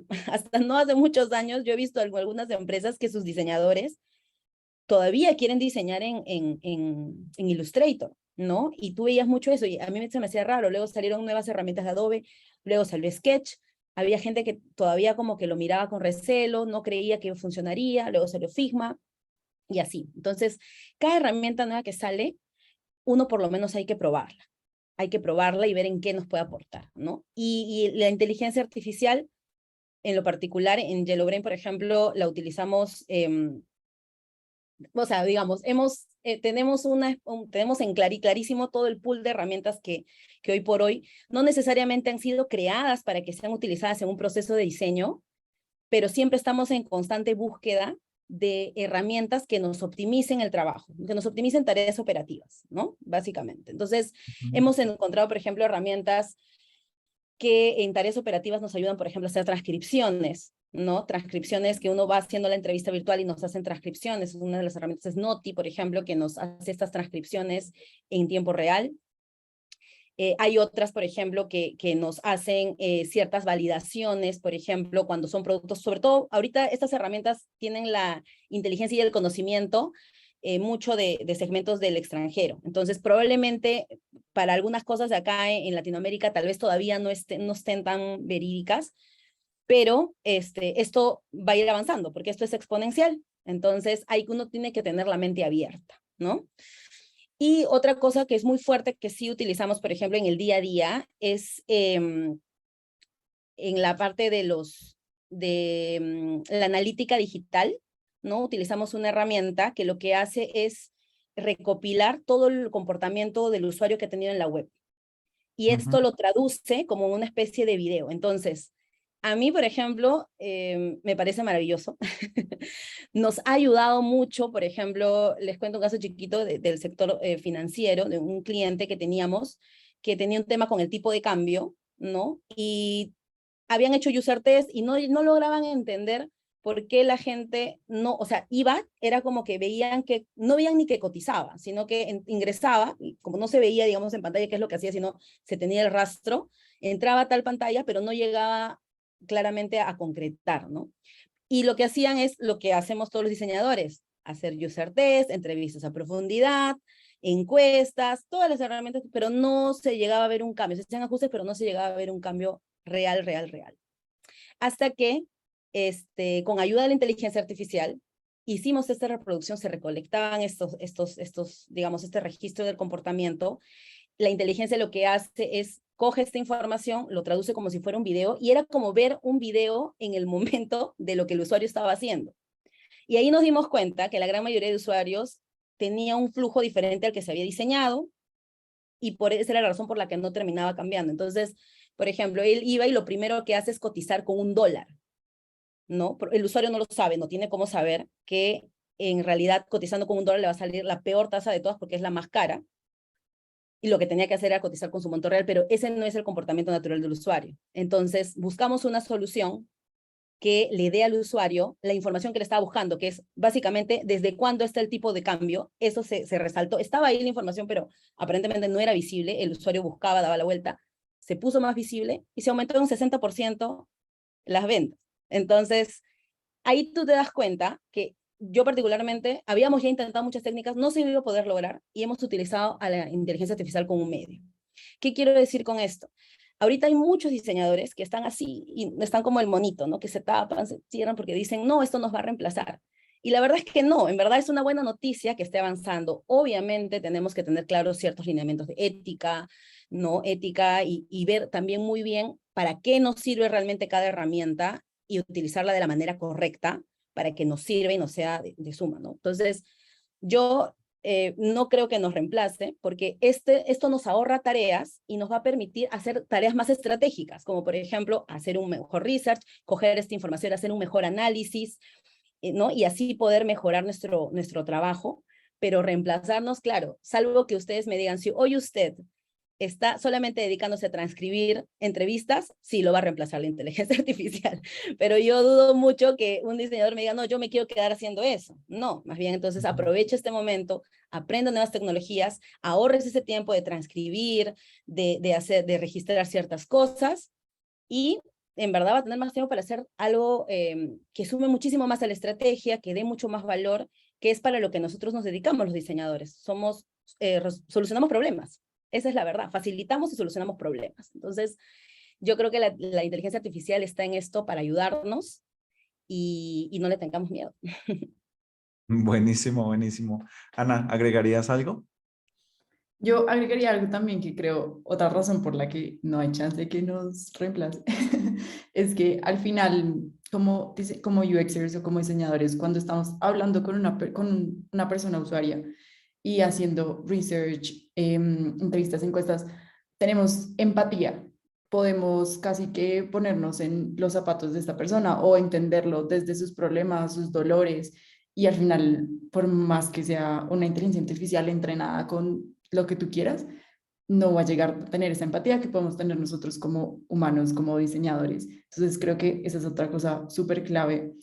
no hace muchos años, yo he visto algunas empresas que sus diseñadores todavía quieren diseñar en Illustrator, ¿no? Y tú veías mucho eso, y a mí se me hacía raro. Luego salieron nuevas herramientas de Adobe, luego salió Sketch, había gente que todavía como que lo miraba con recelo, no creía que funcionaría, luego salió Figma, y así. Entonces, cada herramienta nueva que sale, uno por lo menos hay que probarla. Hay que probarla y ver en qué nos puede aportar, ¿no? Y la inteligencia artificial, en lo particular, en Yellowbrain, por ejemplo, la utilizamos, o sea, digamos, tenemos clarísimo todo el pool de herramientas que hoy por hoy no necesariamente han sido creadas para que sean utilizadas en un proceso de diseño, pero siempre estamos en constante búsqueda de herramientas que nos optimicen el trabajo, que nos optimicen tareas operativas, ¿no? Básicamente. Entonces, hemos encontrado, por ejemplo, herramientas que en tareas operativas nos ayudan, por ejemplo, a hacer transcripciones, ¿no? Transcripciones que uno va haciendo la entrevista virtual y nos hacen transcripciones. Una de las herramientas es Noti, por ejemplo, que nos hace estas transcripciones en tiempo real. Hay otras, por ejemplo, que nos hacen ciertas validaciones, por ejemplo, cuando son productos, sobre todo ahorita estas herramientas tienen la inteligencia y el conocimiento mucho de segmentos del extranjero. Entonces, probablemente para algunas cosas de acá en Latinoamérica tal vez todavía no estén tan verídicas, pero esto va a ir avanzando, porque esto es exponencial. Entonces, uno tiene que tener la mente abierta, ¿no? Y otra cosa que es muy fuerte que sí utilizamos, por ejemplo, en el día a día, es en la parte de la analítica digital, ¿no? Utilizamos una herramienta que lo que hace es recopilar todo el comportamiento del usuario que ha tenido en la web. Y esto lo traduce como una especie de video. Entonces, a mí, por ejemplo, me parece maravilloso. Nos ha ayudado mucho, por ejemplo, les cuento un caso chiquito del sector financiero, de un cliente que teníamos, que tenía un tema con el tipo de cambio, ¿no? Y habían hecho user test y no lograban entender por qué la gente no, o sea, era como que no veían ni que cotizaba, sino que ingresaba, y como no se veía, digamos, en pantalla qué es lo que hacía, sino se tenía el rastro, entraba a tal pantalla, pero no llegaba claramente a concretar, ¿no? Y lo que hacían es lo que hacemos todos los diseñadores, hacer user test, entrevistas a profundidad, encuestas, todas las herramientas, pero no se llegaba a ver un cambio. Se hacían ajustes, pero no se llegaba a ver un cambio real. Hasta que, con ayuda de la inteligencia artificial, hicimos esta reproducción, se recolectaban digamos, este registro del comportamiento. La inteligencia lo que hace es coge esta información, lo traduce como si fuera un video, y era como ver un video en el momento de lo que el usuario estaba haciendo. Y ahí nos dimos cuenta que la gran mayoría de usuarios tenía un flujo diferente al que se había diseñado, y esa era la razón por la que no terminaba cambiando. Entonces, por ejemplo, él iba y lo primero que hace es cotizar con $1, ¿no? El usuario no lo sabe, no tiene cómo saber que en realidad cotizando con $1 le va a salir la peor tasa de todas porque es la más cara, y lo que tenía que hacer era cotizar con su monto real, pero ese no es el comportamiento natural del usuario. Entonces, buscamos una solución que le dé al usuario la información que le estaba buscando, que es básicamente desde cuándo está el tipo de cambio. Eso se resaltó. Estaba ahí la información, pero aparentemente no era visible. El usuario buscaba, daba la vuelta, se puso más visible y se aumentó en un 60% las ventas. Entonces, ahí tú te das cuenta que yo particularmente, habíamos ya intentado muchas técnicas, no se iba a poder lograr, y hemos utilizado a la inteligencia artificial como un medio. ¿Qué quiero decir con esto? Ahorita hay muchos diseñadores que están así, y están como el monito, ¿no? Que se tapan, se cierran porque dicen, no, esto nos va a reemplazar. Y la verdad es que no, en verdad es una buena noticia que esté avanzando. Obviamente tenemos que tener claros ciertos lineamientos de ética, ¿no? Ética, y ver también muy bien para qué nos sirve realmente cada herramienta y utilizarla de la manera correcta para que nos sirva y nos sea de suma, ¿no? Entonces, yo no creo que nos reemplace, porque esto nos ahorra tareas y nos va a permitir hacer tareas más estratégicas, como por ejemplo, hacer un mejor research, coger esta información, hacer un mejor análisis, ¿no? Y así poder mejorar nuestro trabajo, pero reemplazarnos, claro, salvo que ustedes me digan, si hoy usted está solamente dedicándose a transcribir entrevistas, sí lo va a reemplazar la inteligencia artificial. Pero yo dudo mucho que un diseñador me diga, no, yo me quiero quedar haciendo eso. No, más bien entonces aprovecha este momento, aprenda nuevas tecnologías, ahorres ese tiempo de transcribir, de registrar ciertas cosas y en verdad va a tener más tiempo para hacer algo que sume muchísimo más a la estrategia, que dé mucho más valor, que es para lo que nosotros nos dedicamos los diseñadores. Solucionamos problemas. Esa es la verdad, facilitamos y solucionamos problemas. Entonces, yo creo que la inteligencia artificial está en esto para ayudarnos y no le tengamos miedo. Buenísimo, buenísimo. Ana, ¿agregarías algo? Yo agregaría algo también que creo, otra razón por la que no hay chance de que nos reemplace, es que al final, como UXers o como diseñadores, cuando estamos hablando con con una persona usuaria y haciendo research, entrevistas, encuestas, tenemos empatía. Podemos casi que ponernos en los zapatos de esta persona o entenderlo desde sus problemas, sus dolores. Y al final, por más que sea una inteligencia artificial entrenada con lo que tú quieras, no va a llegar a tener esa empatía que podemos tener nosotros como humanos, como diseñadores. Entonces creo que esa es otra cosa súper clave.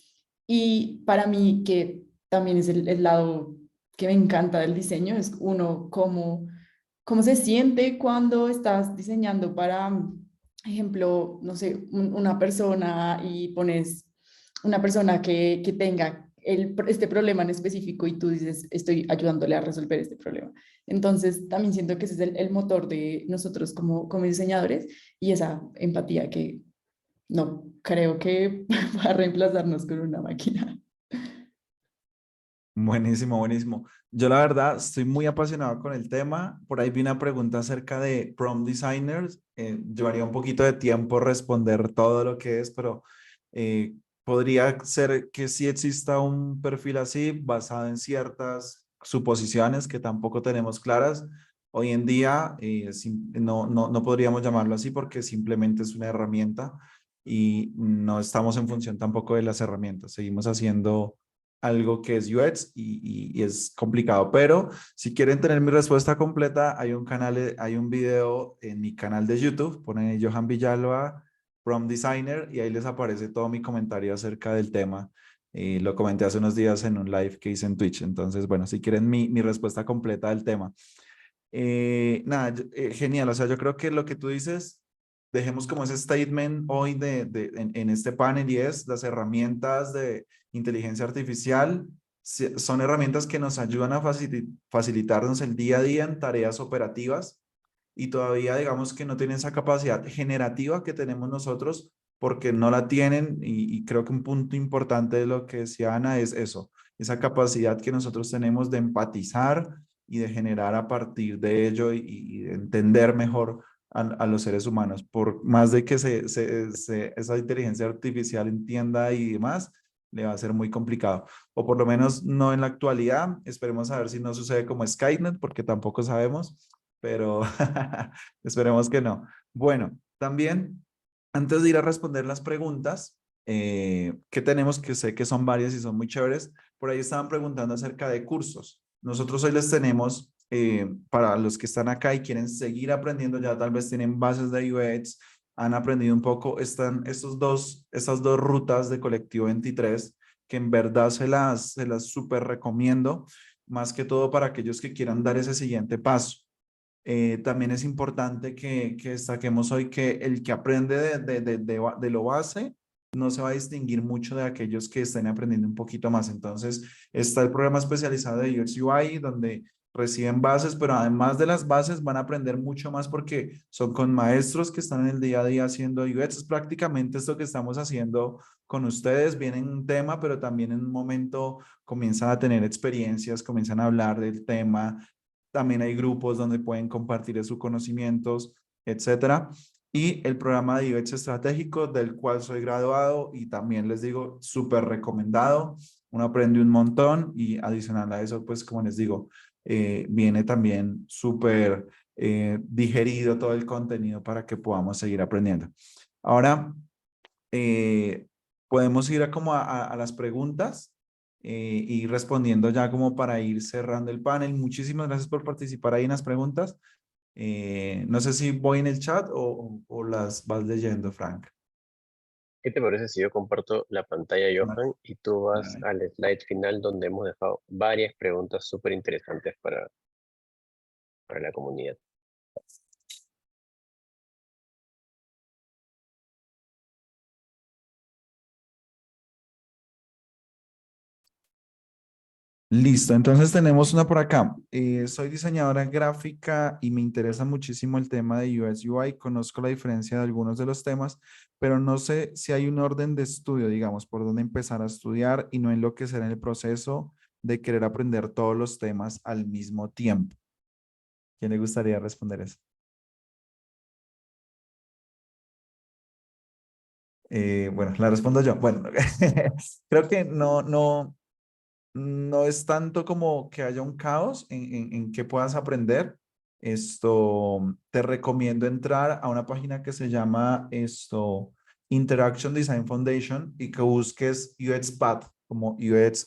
Y para mí, que también es el lado que me encanta del diseño, es uno cómo se siente cuando estás diseñando para, ejemplo, no sé, una persona y pones una persona que tenga este problema en específico y tú dices, estoy ayudándole a resolver este problema. Entonces, también siento que ese es el motor de nosotros como diseñadores y esa empatía que no creo que va a reemplazarnos con una máquina. Buenísimo, buenísimo. Yo la verdad estoy muy apasionado con el tema. Por ahí vi una pregunta acerca de prompt designers. Llevaría un poquito de tiempo responder todo lo que es, pero eh, podría ser que sí exista un perfil así basado en ciertas suposiciones que tampoco tenemos claras. Hoy en día no podríamos llamarlo así porque simplemente es una herramienta y no estamos en función tampoco de las herramientas. Seguimos haciendo algo que es UX y es complicado, pero si quieren tener mi respuesta completa, hay un video en mi canal de YouTube, ponen Johan Villalba, Prompt Designer, y ahí les aparece todo mi comentario acerca del tema. Lo comenté hace unos días en un live que hice en Twitch, entonces, bueno, si quieren mi respuesta completa del tema. Nada, genial, o sea, yo creo que lo que tú dices, dejemos como ese statement hoy en este panel y es las herramientas de inteligencia artificial son herramientas que nos ayudan a facilitarnos el día a día en tareas operativas y todavía digamos que no tienen esa capacidad generativa que tenemos nosotros porque no la tienen y creo que un punto importante de lo que decía Ana es eso, esa capacidad que nosotros tenemos de empatizar y de generar a partir de ello y de entender mejor a los seres humanos. Por más de que esa inteligencia artificial entienda y demás, le va a ser muy complicado. O por lo menos no en la actualidad. Esperemos a ver si no sucede como Skynet, porque tampoco sabemos, pero esperemos que no. Bueno, también, antes de ir a responder las preguntas, que tenemos, que sé que son varias y son muy chéveres, por ahí estaban preguntando acerca de cursos. Nosotros hoy les tenemos, para los que están acá y quieren seguir aprendiendo, ya tal vez tienen bases de UX, han aprendido un poco, están estas dos rutas de Colectivo 23, que en verdad se las súper recomiendo, más que todo para aquellos que quieran dar ese siguiente paso. También es importante que destaquemos hoy que el que aprende de lo base no se va a distinguir mucho de aquellos que estén aprendiendo un poquito más. Entonces, está el programa especializado de UX UI, donde reciben bases, pero además de las bases van a aprender mucho más porque son con maestros que están en el día a día haciendo UX. Es prácticamente esto que estamos haciendo con ustedes. Vienen un tema, pero también en un momento comienzan a tener experiencias, comienzan a hablar del tema. También hay grupos donde pueden compartir sus conocimientos, etcétera. Y el programa de UX estratégico del cual soy graduado y también les digo, súper recomendado. Uno aprende un montón y adicional a eso, pues como les digo, viene también súper digerido todo el contenido para que podamos seguir aprendiendo. Ahora, podemos ir a las preguntas y respondiendo ya como para ir cerrando el panel. Muchísimas gracias por participar ahí en las preguntas. No sé si voy en el chat o las vas leyendo, Frank. ¿Qué te parece si yo comparto la pantalla, Johan, y tú vas Dale. al slide final donde hemos dejado varias preguntas súper interesantes para la comunidad? Listo, entonces tenemos una por acá. Soy diseñadora gráfica y me interesa muchísimo el tema de UX UI. Conozco la diferencia de algunos de los temas, pero no sé si hay un orden de estudio, digamos, por dónde empezar a estudiar y no enloquecer en el proceso de querer aprender todos los temas al mismo tiempo. ¿Quién le gustaría responder eso? Bueno, la respondo yo. Bueno, creo que no es tanto como que haya un caos en que puedas aprender. Te recomiendo entrar a una página que se llama Interaction Design Foundation y que busques UX Path, como UX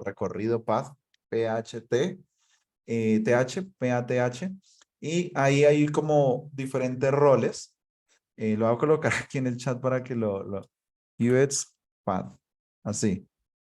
recorrido Path, PHT, TH, PATH, y ahí hay como diferentes roles. Lo voy a colocar aquí en el chat para que lo UX Path, así.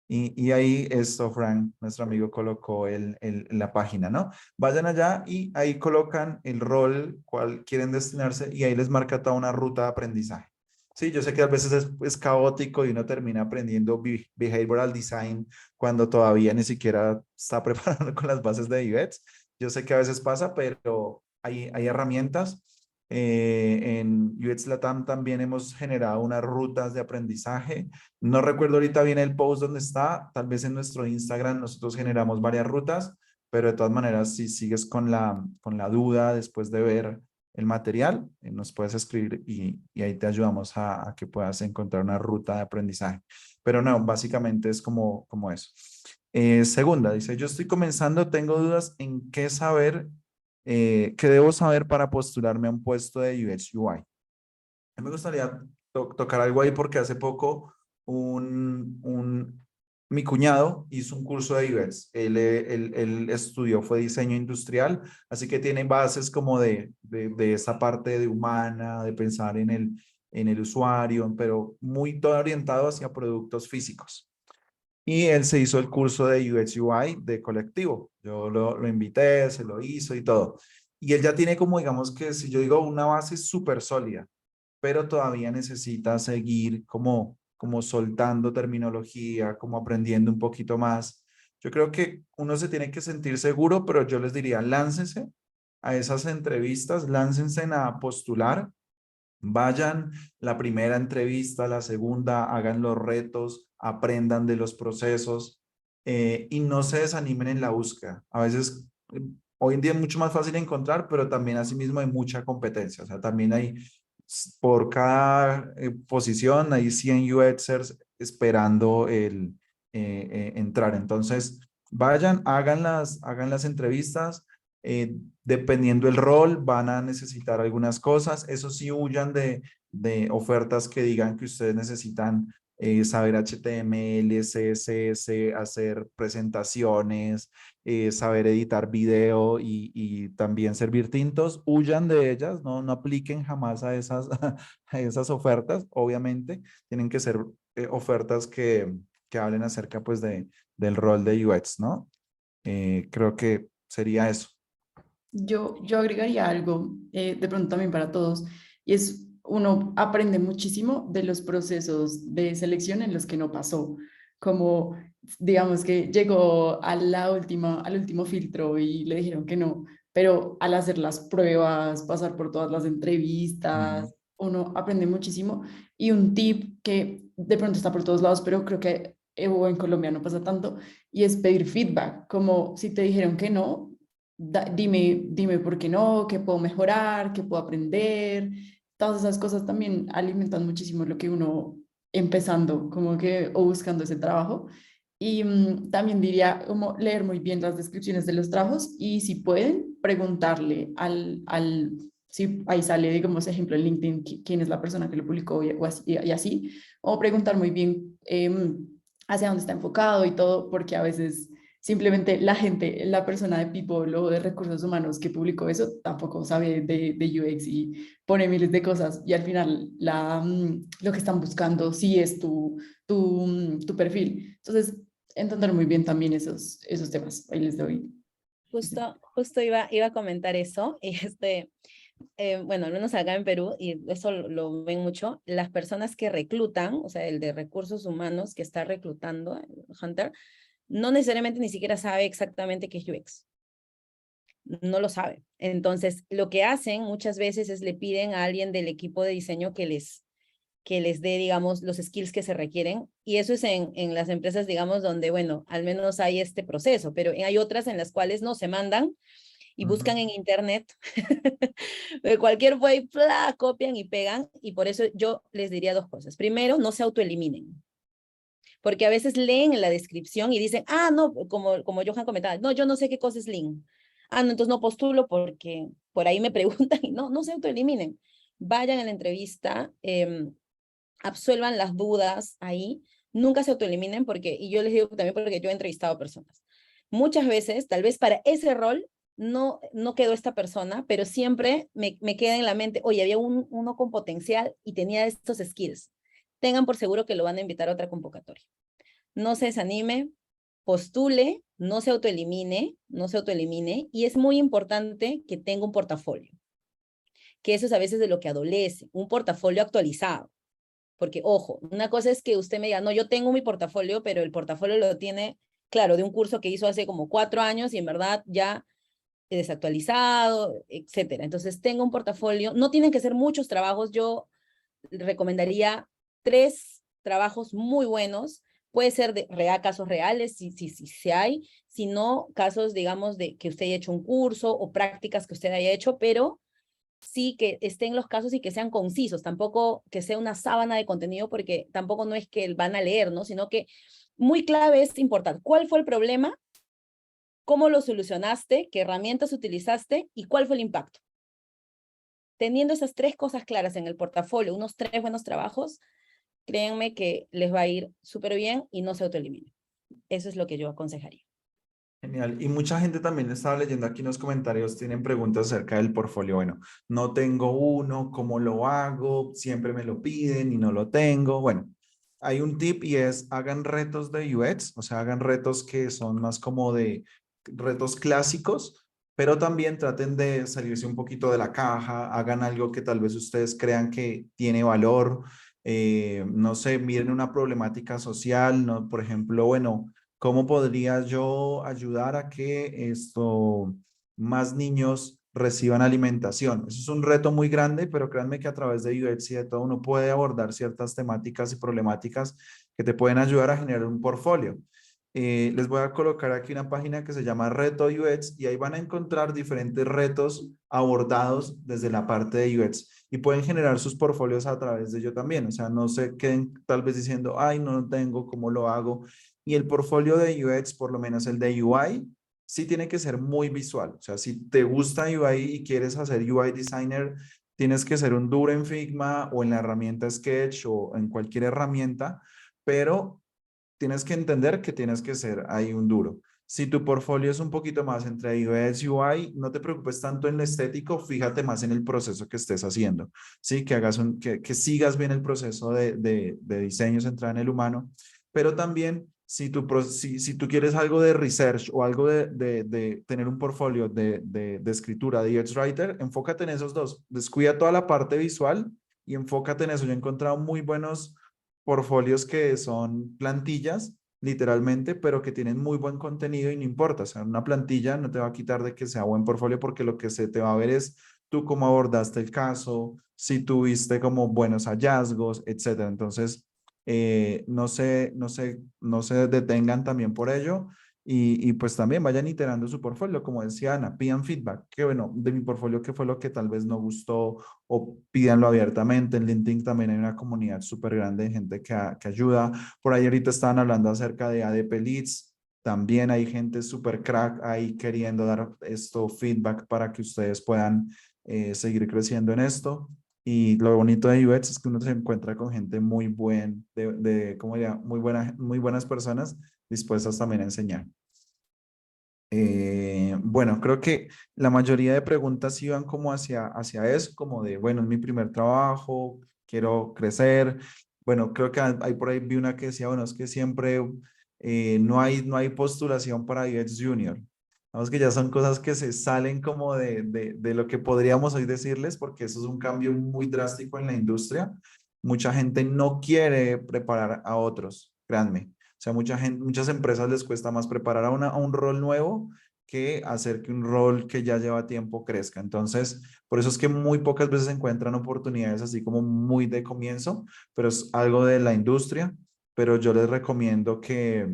Y ahí Frank, nuestro amigo, colocó la página, ¿no? Vayan allá y ahí colocan el rol, cual quieren destinarse y ahí les marca toda una ruta de aprendizaje. Sí, yo sé que a veces es caótico y uno termina aprendiendo behavioral design cuando todavía ni siquiera está preparado con las bases de UX. Yo sé que a veces pasa, pero hay herramientas. En UX Latam también hemos generado unas rutas de aprendizaje. No recuerdo ahorita bien el post donde está, tal vez en nuestro Instagram nosotros generamos varias rutas, pero de todas maneras, si sigues con la duda después de ver el material, nos puedes escribir y ahí te ayudamos a que puedas encontrar una ruta de aprendizaje. Pero no, básicamente es como eso. Segunda, dice, yo estoy comenzando, tengo dudas en qué debo saber para postularme a un puesto de UX UI. A mí me gustaría tocar algo ahí porque hace poco mi cuñado hizo un curso de UX. Él estudió, fue diseño industrial, así que tiene bases como de esa parte de humana, de pensar en el usuario, pero muy todo orientado hacia productos físicos. Y él se hizo el curso de UX UI de colectivo. Yo lo invité, se lo hizo y todo. Y él ya tiene como, digamos que si yo digo, una base súper sólida, pero todavía necesita seguir como soltando terminología, como aprendiendo un poquito más. Yo creo que uno se tiene que sentir seguro, pero yo les diría, láncense a esas entrevistas, láncense a postular, vayan la primera entrevista, la segunda, hagan los retos, aprendan de los procesos y no se desanimen en la búsqueda. A veces, hoy en día es mucho más fácil encontrar, pero también asimismo hay mucha competencia. O sea, también hay, por cada posición, hay 100 UXers esperando entrar. Entonces, vayan, hagan las entrevistas. Dependiendo el rol, van a necesitar algunas cosas. Eso sí, huyan de ofertas que digan que ustedes necesitan saber HTML, CSS, hacer presentaciones, saber editar video y también servir tintos. Huyan de ellas, no apliquen jamás a a esas ofertas. Obviamente, tienen que ser ofertas que hablen acerca pues del rol de UX, ¿no? Creo que sería eso. Yo agregaría algo, de pronto también para todos, y es uno aprende muchísimo de los procesos de selección en los que no pasó, como digamos que llegó a al último filtro y le dijeron que no, pero al hacer las pruebas, pasar por todas las Ujú. entrevistas, uno aprende muchísimo. Y un tip que de pronto está por todos lados, pero creo que o en Colombia no pasa tanto, y es pedir feedback, como si te dijeron que no, dime por qué no, qué puedo mejorar, qué puedo aprender. Todas esas cosas también alimentan muchísimo lo que uno empezando como que o buscando ese trabajo. Y también diría como leer muy bien las descripciones de los trabajos y si pueden preguntarle si ahí sale, digamos, ejemplo en LinkedIn, quién es la persona que lo publicó y así, o preguntar muy bien hacia dónde está enfocado y todo, porque a veces simplemente la gente, la persona de People o de recursos humanos que publicó eso tampoco sabe de UX y pone miles de cosas y al final lo que están buscando sí es tu perfil. Entonces, entender muy bien también esos temas. Ahí les doy. Justo iba a comentar eso, y bueno, al menos acá en Perú, y eso lo ven mucho, las personas que reclutan, o sea, el de recursos humanos que está reclutando, el Hunter, no necesariamente ni siquiera sabe exactamente qué es UX, no lo sabe. Entonces, lo que hacen muchas veces es le piden a alguien del equipo de diseño que les dé, digamos, los skills que se requieren. Y eso es en las empresas, digamos, donde, bueno, al menos hay este proceso, pero hay otras en las cuales no se mandan y buscan en internet, de cualquier way, copian y pegan. Y por eso yo les diría dos cosas. Primero, no se autoeliminen. Porque a veces leen en la descripción y dicen, ah, no, como Johan comentaba, no, yo no sé qué cosa es Lean. Ah, no, entonces no postulo porque por ahí me preguntan y no se autoeliminen. Vayan a la entrevista, absuelvan las dudas ahí, nunca se autoeliminen porque, y yo les digo también porque yo he entrevistado personas. Muchas veces, tal vez para ese rol, no quedó esta persona, pero siempre me queda en la mente, oye, había uno con potencial y tenía estos skills. Tengan por seguro que lo van a invitar a otra convocatoria. No se desanime, postule, no se autoelimine, y es muy importante que tenga un portafolio, que eso es a veces de lo que adolece, un portafolio actualizado. Porque, ojo, una cosa es que usted me diga, no, yo tengo mi portafolio, pero el portafolio lo tiene, claro, de un curso que hizo hace como 4 años y en verdad ya desactualizado, etcétera. Entonces, tenga un portafolio. No tienen que ser muchos trabajos. Yo recomendaría 3 trabajos muy buenos. Puede ser de casos reales, si hay, si no, casos, digamos, de que usted haya hecho un curso o prácticas que usted haya hecho, pero sí que estén los casos y que sean concisos, tampoco que sea una sábana de contenido, porque tampoco no es que van a leer, ¿no? Sino que muy clave es importante. ¿Cuál fue el problema? ¿Cómo lo solucionaste? ¿Qué herramientas utilizaste? ¿Y cuál fue el impacto? Teniendo esas 3 cosas claras en el portafolio, unos 3 buenos trabajos, créanme que les va a ir súper bien y no se autoeliminen. Eso es lo que yo aconsejaría. Genial. Y mucha gente también estaba leyendo aquí en los comentarios, tienen preguntas acerca del portfolio. Bueno, no tengo uno, ¿cómo lo hago? Siempre me lo piden y no lo tengo. Bueno, hay un tip y es hagan retos de UX, o sea, hagan retos que son más como de retos clásicos, pero también traten de salirse un poquito de la caja, hagan algo que tal vez ustedes crean que tiene valor. No sé, miren una problemática social, ¿no? Por ejemplo, bueno, ¿cómo podría yo ayudar a que más niños reciban alimentación? Eso es un reto muy grande, pero créanme que a través de UX y de todo uno puede abordar ciertas temáticas y problemáticas que te pueden ayudar a generar un portfolio. Les voy a colocar aquí una página que se llama Reto UX y ahí van a encontrar diferentes retos abordados desde la parte de UX y pueden generar sus portfolios a través de ello también. O sea, no se queden tal vez diciendo, ay, no lo tengo, ¿cómo lo hago? Y el portfolio de UX, por lo menos el de UI, sí tiene que ser muy visual. O sea, si te gusta UI y quieres hacer UI designer, tienes que ser un duro en Figma o en la herramienta Sketch o en cualquier herramienta, pero tienes que entender que tienes que ser ahí un duro. Si tu portfolio es un poquito más entre UX y UI, no te preocupes tanto en lo estético, fíjate más en el proceso que estés haciendo, ¿sí? Que sigas bien el proceso de diseño centrado en el humano, pero también si tú quieres algo de research o algo de tener un portfolio de escritura de UX Writer, enfócate en esos dos. Descuida toda la parte visual y enfócate en eso. Yo he encontrado muy buenos portfolios que son plantillas, literalmente, pero que tienen muy buen contenido y no importa. O sea, una plantilla no te va a quitar de que sea buen portfolio porque lo que se te va a ver es tú cómo abordaste el caso, si tuviste como buenos hallazgos, etcétera. Entonces, no se detengan también por ello y pues también vayan iterando su portfolio, como decía Ana, pidan feedback, que bueno, de mi portfolio, qué fue lo que tal vez no gustó o pídanlo abiertamente. En LinkedIn también hay una comunidad súper grande de gente que ayuda. Por ahí ahorita estaban hablando acerca de ADP Leads, también hay gente súper crack ahí queriendo dar esto feedback para que ustedes puedan seguir creciendo en esto. Y lo bonito de UX es que uno se encuentra con gente muy ¿cómo diría? Muy buenas personas dispuestas también a enseñar. Bueno, creo que la mayoría de preguntas iban como hacia eso, como de, bueno, es mi primer trabajo, quiero crecer. Bueno, creo que hay por ahí vi una que decía, bueno, es que siempre no hay postulación para UX Junior. Vamos que ya son cosas que se salen como de lo que podríamos hoy decirles, porque eso es un cambio muy drástico en la industria. Mucha gente no quiere preparar a otros, créanme. O sea, muchas empresas les cuesta más preparar a un rol nuevo que hacer que un rol que ya lleva tiempo crezca. Entonces, por eso es que muy pocas veces se encuentran oportunidades así como muy de comienzo, pero es algo de la industria. Pero yo les recomiendo que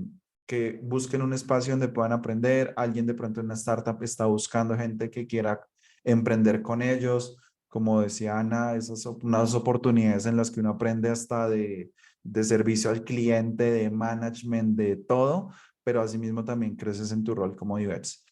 busquen un espacio donde puedan aprender. Alguien de pronto en una startup está buscando gente que quiera emprender con ellos. Como decía Ana, esas son unas oportunidades en las que uno aprende hasta de servicio al cliente, de management, de todo, pero asimismo también creces en tu rol como UX.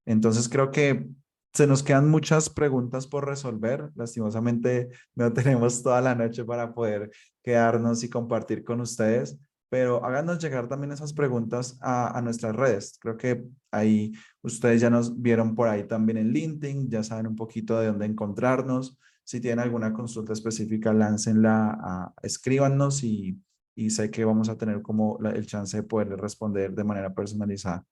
Entonces creo que se nos quedan muchas preguntas por resolver. Lastimosamente no tenemos toda la noche para poder quedarnos y compartir con ustedes, pero háganos llegar también esas preguntas a nuestras redes. Creo que ahí ustedes ya nos vieron por ahí también en LinkedIn, ya saben un poquito de dónde encontrarnos. Si tienen alguna consulta específica, láncenla, escríbanos y sé que vamos a tener como el chance de poder responder de manera personalizada.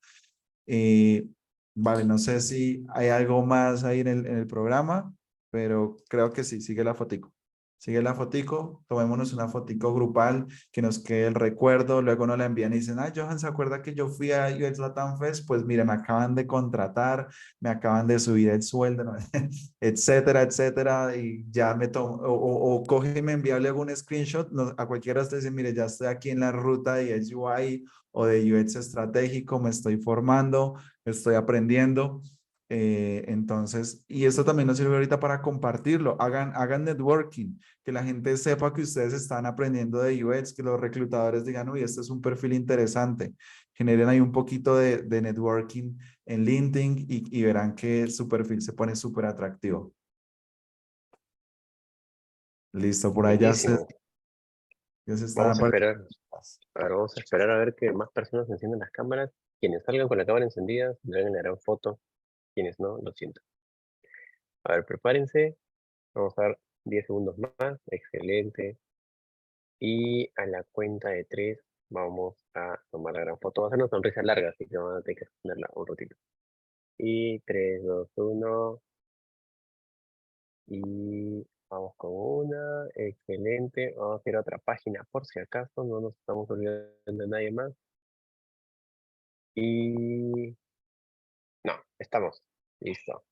Eh, vale, no sé si hay algo más ahí en el programa, pero creo que sí, sigue la fotico. Sigue la fotico, tomémonos una fotico grupal que nos quede el recuerdo, luego nos la envían y dicen, ay, Johan, ¿se acuerda que yo fui a UX Latam Fest? Pues mire, me acaban de contratar, me acaban de subir el sueldo, ¿no? etcétera, etcétera, y ya me tomo, o coge y me envía luego un screenshot, a cualquiera de ustedes dice, mire, ya estoy aquí en la ruta de UI o de UX estratégico, me estoy formando, estoy aprendiendo. Entonces, y esto también nos sirve ahorita para compartirlo. Hagan networking, que la gente sepa que ustedes están aprendiendo de UX, que los reclutadores digan, uy, este es un perfil interesante. Generen ahí un poquito de networking en LinkedIn y verán que su perfil se pone súper atractivo. Listo, por ahí Buenísimo. ya se están Vamos a apareciendo. esperar. Ahora vamos a esperar a ver que más personas enciendan las cámaras. Quienes salgan con la cámara encendida, le harán foto. Quienes no, lo siento. A ver, prepárense. Vamos a dar 10 segundos más. Excelente. Y a la cuenta de 3 vamos a tomar la gran foto. Va a ser una sonrisa larga, así que van a tener que ponerla un ratito. Y 3, 2, 1. Y vamos con una. Excelente. Vamos a hacer otra página por si acaso. No nos estamos olvidando de nadie más. Y no, estamos. Listo.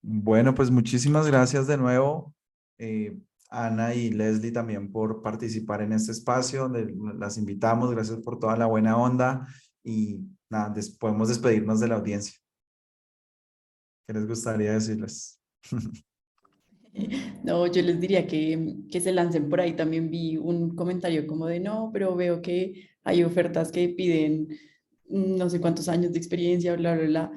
Bueno, pues muchísimas gracias de nuevo, Ana y Leslie, también por participar en este espacio donde las invitamos. Gracias por toda la buena onda y nada, podemos despedirnos de la audiencia. ¿Qué les gustaría decirles? No, yo les diría que se lancen por ahí. También vi un comentario como de no, pero veo que hay ofertas que piden no sé cuántos años de experiencia, bla, bla, bla.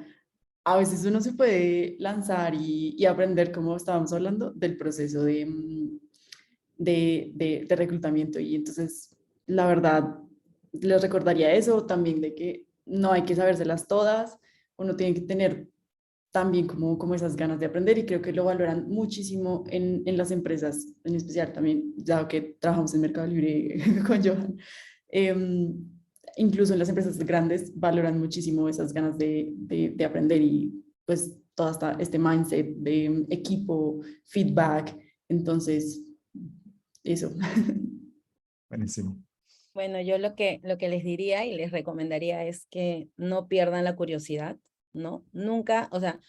A veces uno se puede lanzar y aprender, como estábamos hablando, del proceso de reclutamiento. Y entonces, la verdad, les recordaría eso también, de que no hay que sabérselas todas, uno tiene que tener también como esas ganas de aprender y creo que lo valoran muchísimo en las empresas, en especial también, ya que trabajamos en Mercado Libre con Johan. Eh, Incluso en las empresas grandes valoran muchísimo esas ganas de aprender y pues todo este mindset de equipo, feedback. Entonces, eso. Buenísimo. Bueno, yo lo que les diría y les recomendaría es que no pierdan la curiosidad, ¿no? Nunca, o sea,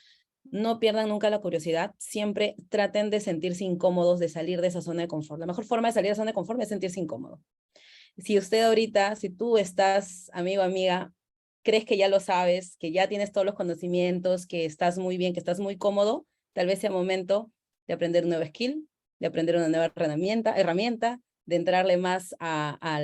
no pierdan nunca la curiosidad, siempre traten de sentirse incómodos, de salir de esa zona de confort. La mejor forma de salir de esa zona de confort es sentirse incómodo. Si usted ahorita, si tú estás, amigo, amiga, crees que ya lo sabes, que ya tienes todos los conocimientos, que estás muy bien, que estás muy cómodo, tal vez sea momento de aprender un nuevo skill, de aprender una nueva herramienta de entrarle más a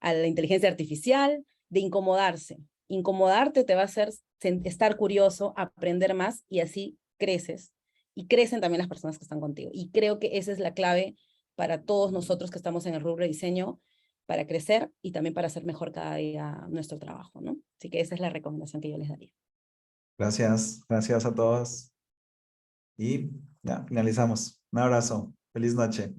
la inteligencia artificial, de incomodarse. Incomodarte te va a hacer estar curioso, aprender más y así creces. Y crecen también las personas que están contigo. Y creo que esa es la clave para todos nosotros que estamos en el rubro de diseño, para crecer y también para hacer mejor cada día nuestro trabajo, ¿no? Así que esa es la recomendación que yo les daría. Gracias a todos. Y ya, finalizamos. Un abrazo. Feliz noche.